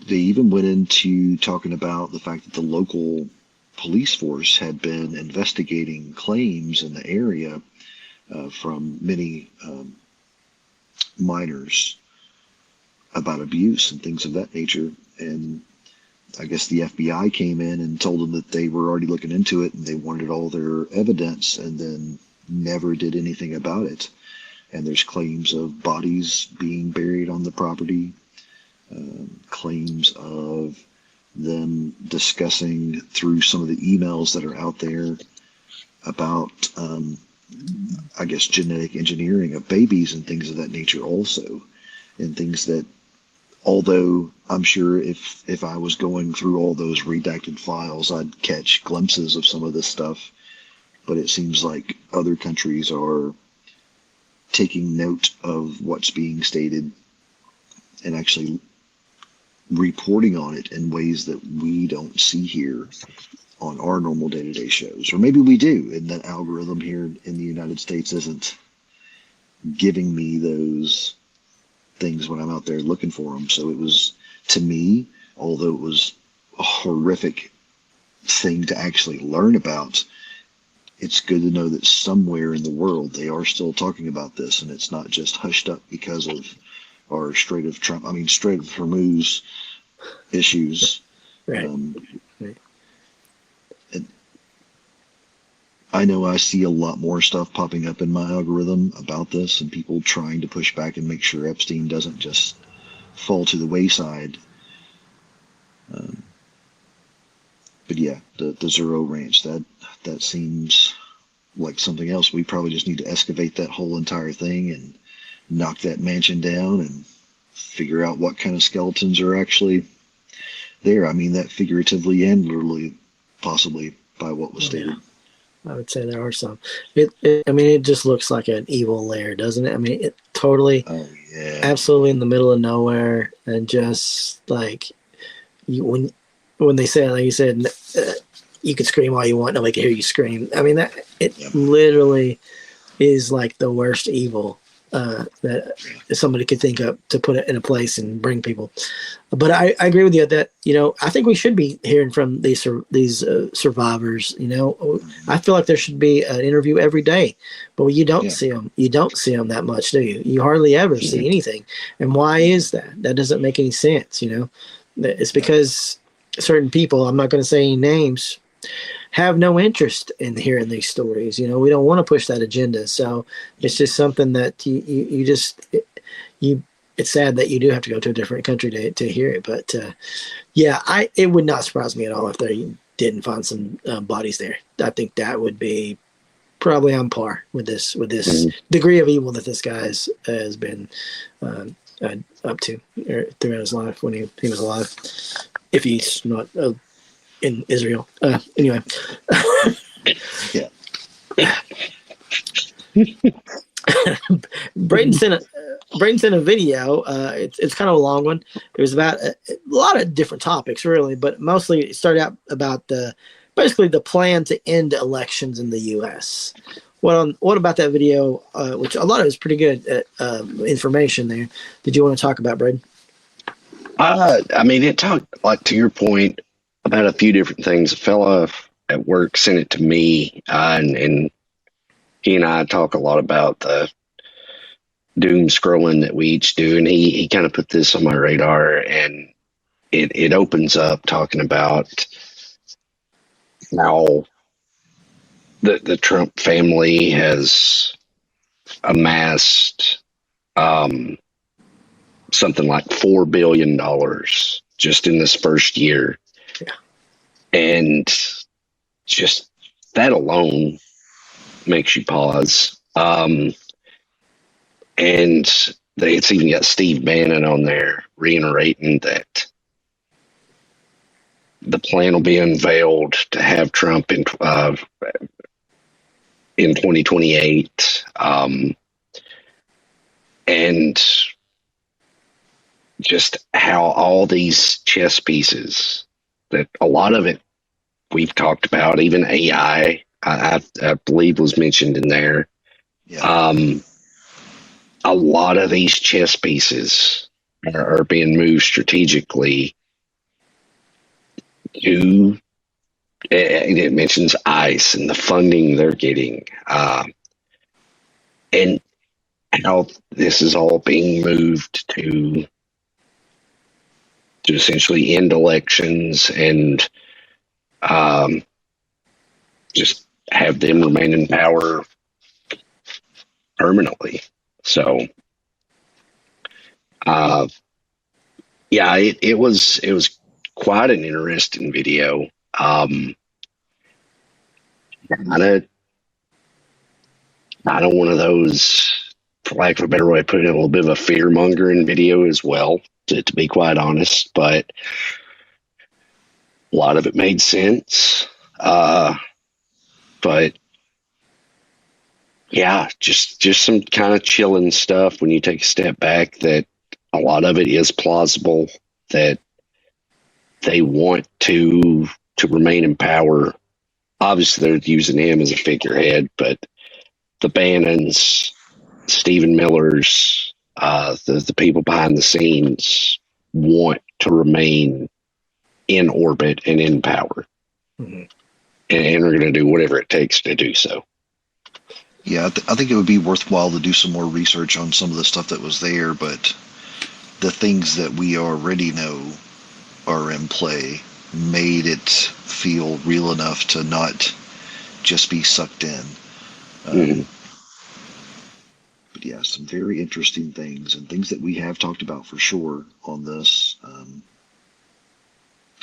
they even went into talking about the fact that the local police force had been investigating claims in the area from many minors about abuse and things of that nature. And I guess the FBI came in and told them that they were already looking into it and they wanted all their evidence, and then never did anything about it. And there's claims of bodies being buried on the property, claims of them discussing through some of the emails that are out there about, I guess, genetic engineering of babies and things of that nature also. And things that, although I'm sure if I was going through all those redacted files, I'd catch glimpses of some of this stuff. But it seems like other countries are taking note of what's being stated and actually reporting on it in ways that we don't see here on our normal day-to-day shows. Or maybe we do, and that algorithm here in the United States isn't giving me those things when I'm out there looking for them. So it was, to me, although it was a horrific thing to actually learn about, it's good to know that somewhere in the world they are still talking about this, and it's not just hushed up because of our Strait of Hormuz issues. Right. Right. And I know I see a lot more stuff popping up in my algorithm about this, and people trying to push back and make sure Epstein doesn't just fall to the wayside. But yeah, the Zorro Ranch, that seems like something else. We probably just need to excavate that whole entire thing and knock that mansion down and figure out what kind of skeletons are actually there. I mean that figuratively and literally, possibly, by what was stated. I would say there are some. It just looks like an evil lair, doesn't it? I mean, it totally, absolutely in the middle of nowhere, and just like when they say, like you said, you could scream all you want, nobody can hear you scream. I mean, literally is like the worst evil that somebody could think of to put it in a place and bring people. But I agree with you that, I think we should be hearing from these survivors. I feel like there should be an interview every day, but you don't see them. You don't see them that much, do you? You hardly ever see anything. And why is that? That doesn't make any sense. It's because certain people, I'm not going to say any names, have no interest in hearing these stories. We don't want to push that agenda. So it's just something that it's sad that you do have to go to a different country to hear it. But it would not surprise me at all if they didn't find some bodies there. I think that would be probably on par with this degree of evil that this guy has been up to throughout his life when he was alive. If he's not in Israel. Anyway. Yeah. Braden sent a video. It's kind of a long one. It was about a lot of different topics, really, but mostly it started out about basically the plan to end elections in the U.S. What about that video, which a lot of it is pretty good information there, did you want to talk about, Braden? It talked, like, to your point, about a few different things. A fella at work sent it to me, and he and I talk a lot about the doom scrolling that we each do, and he kind of put this on my radar, and it opens up talking about how the Trump family has amassed something like $4 billion just in this first year. Yeah. And just that alone makes you pause. And it's even got Steve Bannon on there reiterating that the plan will be unveiled to have Trump in 2028, and just how all these chess pieces, that a lot of it we've talked about, even AI, I believe was mentioned in there. Yeah. A lot of these chess pieces are being moved strategically to, and it mentions ICE and the funding they're getting, and how this is all being moved to essentially end elections and just have them remain in power permanently. So, yeah, it was quite an interesting video. Kind of one of those, for lack of a better way of putting it, a little bit of a fear mongering video as well, to be quite honest. But a lot of it made sense. But yeah, just some kind of chilling stuff when you take a step back, that a lot of it is plausible, that they want to remain in power. Obviously, they're using him as a figurehead, but the Bannons, Stephen Millers, the people behind the scenes want to remain in orbit and in power. Mm-hmm. And are going to do whatever it takes to do so. Yeah, I think it would be worthwhile to do some more research on some of the stuff that was there, but the things that we already know are in play made it feel real enough to not just be sucked in. But yeah, some very interesting things, and things that we have talked about for sure on this.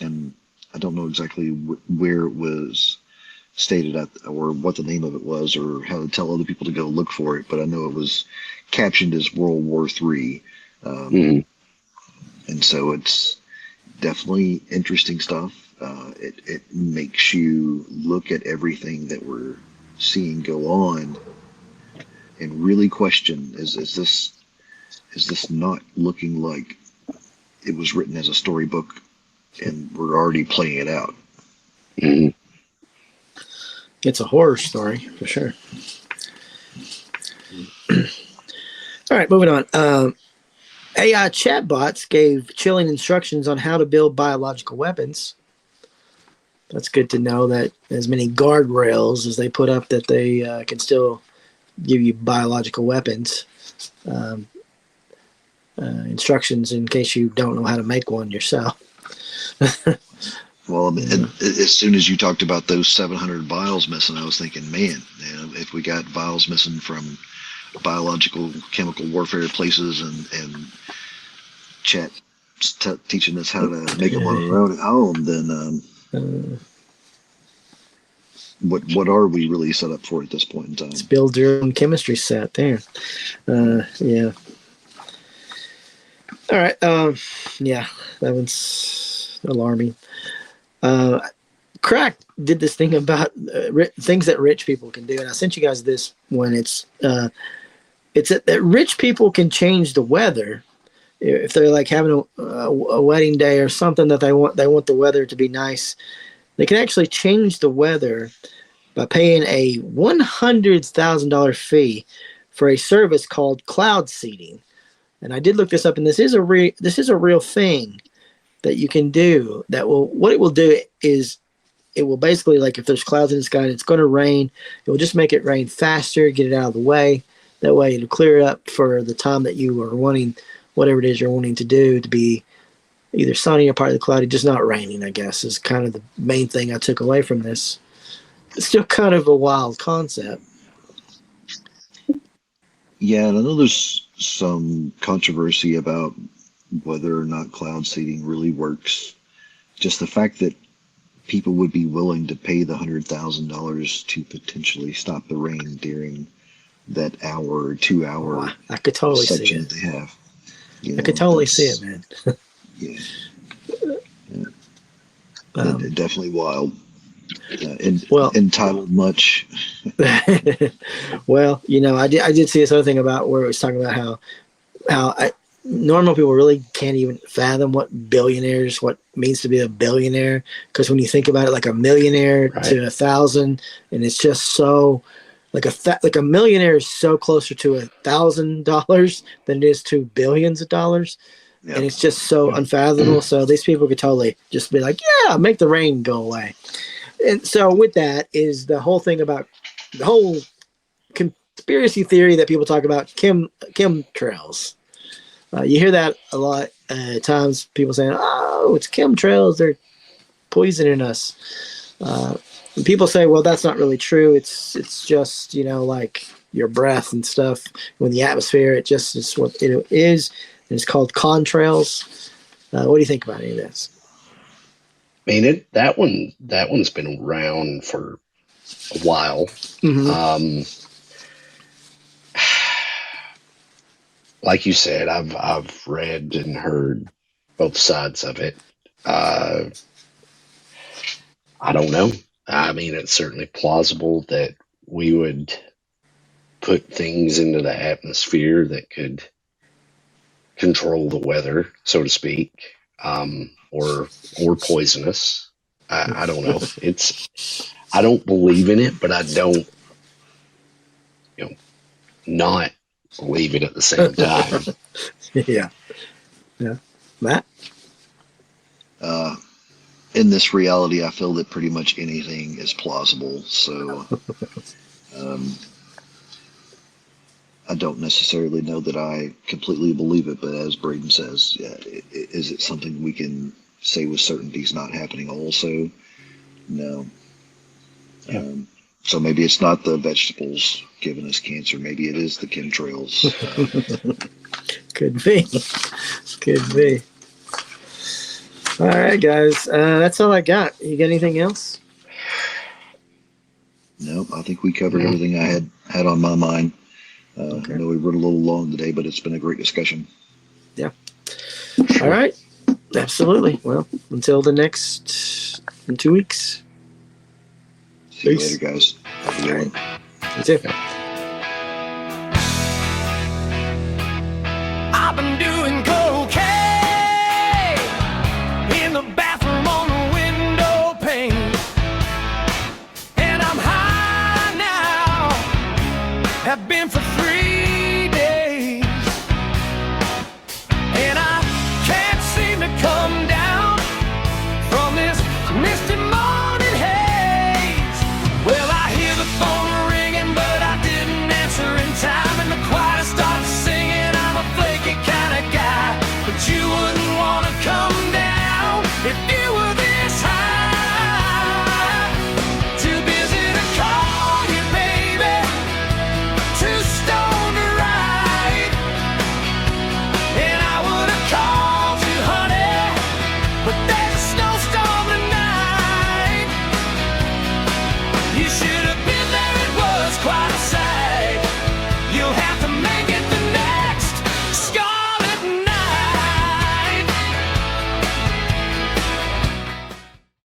And I don't know exactly where it was stated at, or what the name of it was, or how to tell other people to go look for it, but I know it was captioned as World War III. And so it's definitely interesting stuff. It makes you look at everything that we're seeing go on and really question, is this not looking like it was written as a storybook and we're already playing it out? Mm-hmm. It's a horror story for sure. All right, moving on. AI chatbots gave chilling instructions on how to build biological weapons. That's good to know, that as many guardrails as they put up, that they can still give you biological weapons. Instructions in case you don't know how to make one yourself. Well, as soon as you talked about those 700 vials missing, I was thinking, man, if we got vials missing from biological, chemical warfare places, and chat teaching us how to make them on our own at home, then what are we really set up for at this point in time? Let's build your own chemistry set there. Yeah. All right. Yeah, that one's alarming. Crack did this thing about things that rich people can do, and I sent you guys this one. It's that rich people can change the weather if they're like having a wedding day or something that they want the weather to be nice. They can actually change the weather by paying a $100,000 fee for a service called cloud seeding. And I did look this up, and this is a real thing that you can do. What it will do is it will basically, like, if there's clouds in the sky and it's going to rain, it will just make it rain faster, get it out of the way. That way it'll clear it up for the time that you are wanting, whatever it is you're wanting to do, to be either sunny or partly cloudy, just not raining, I guess, is kind of the main thing I took away from this. It's still kind of a wild concept. Yeah, and I know there's some controversy about whether or not cloud seeding really works. Just the fact that people would be willing to pay the $100,000 to potentially stop the rain during that hour or 2 hour I could totally see section it. that they have. You I know, could totally see it, man. Yeah. Definitely wild. Entitled much. Well, you know, I did see this other thing about where it was talking about how normal people really can't even fathom what means to be a billionaire. Because when you think about it, like a millionaire to 1,000, and it's just so like a millionaire is so closer to $1,000 than it is to billions of dollars. Yep. And it's just so unfathomable. So these people could totally just be like, yeah, make the rain go away. And so with that is the whole thing about the whole conspiracy theory that people talk about, chemtrails. You hear that a lot times, people saying, oh, it's chemtrails, they're poisoning us. And people say, well, that's not really true. It's just, you know, like your breath and stuff. When the atmosphere, it's what it is. And it's called contrails. What do you think about any of this? I mean, that one's been around for a while. Mm-hmm. Like you said, I've read and heard both sides of it. I don't know. I mean, it's certainly plausible that we would put things into the atmosphere that could control the weather, so to speak, or poisonous. I don't know. I don't believe in it, but I don't, not believe it at the same time. Yeah. Matt? In this reality, I feel that pretty much anything is plausible. So I don't necessarily know that I completely believe it, but as Braden says, yeah, is it something we can say with certainty is not happening also? No. Yeah. So maybe it's not the vegetables giving us cancer. Maybe it is the chemtrails. Could be. Could be. All right, guys. That's all I got. You got anything else? No, I think we covered everything I had on my mind. Okay. I know we run a little long today, but it's been a great discussion. Yeah. All right. Absolutely. Well, until the next in 2 weeks. See you Peace. later, guys. Have a good one. You too. I've been doing cocaine in the bathroom on the window pane, and I'm high now. Have been for 3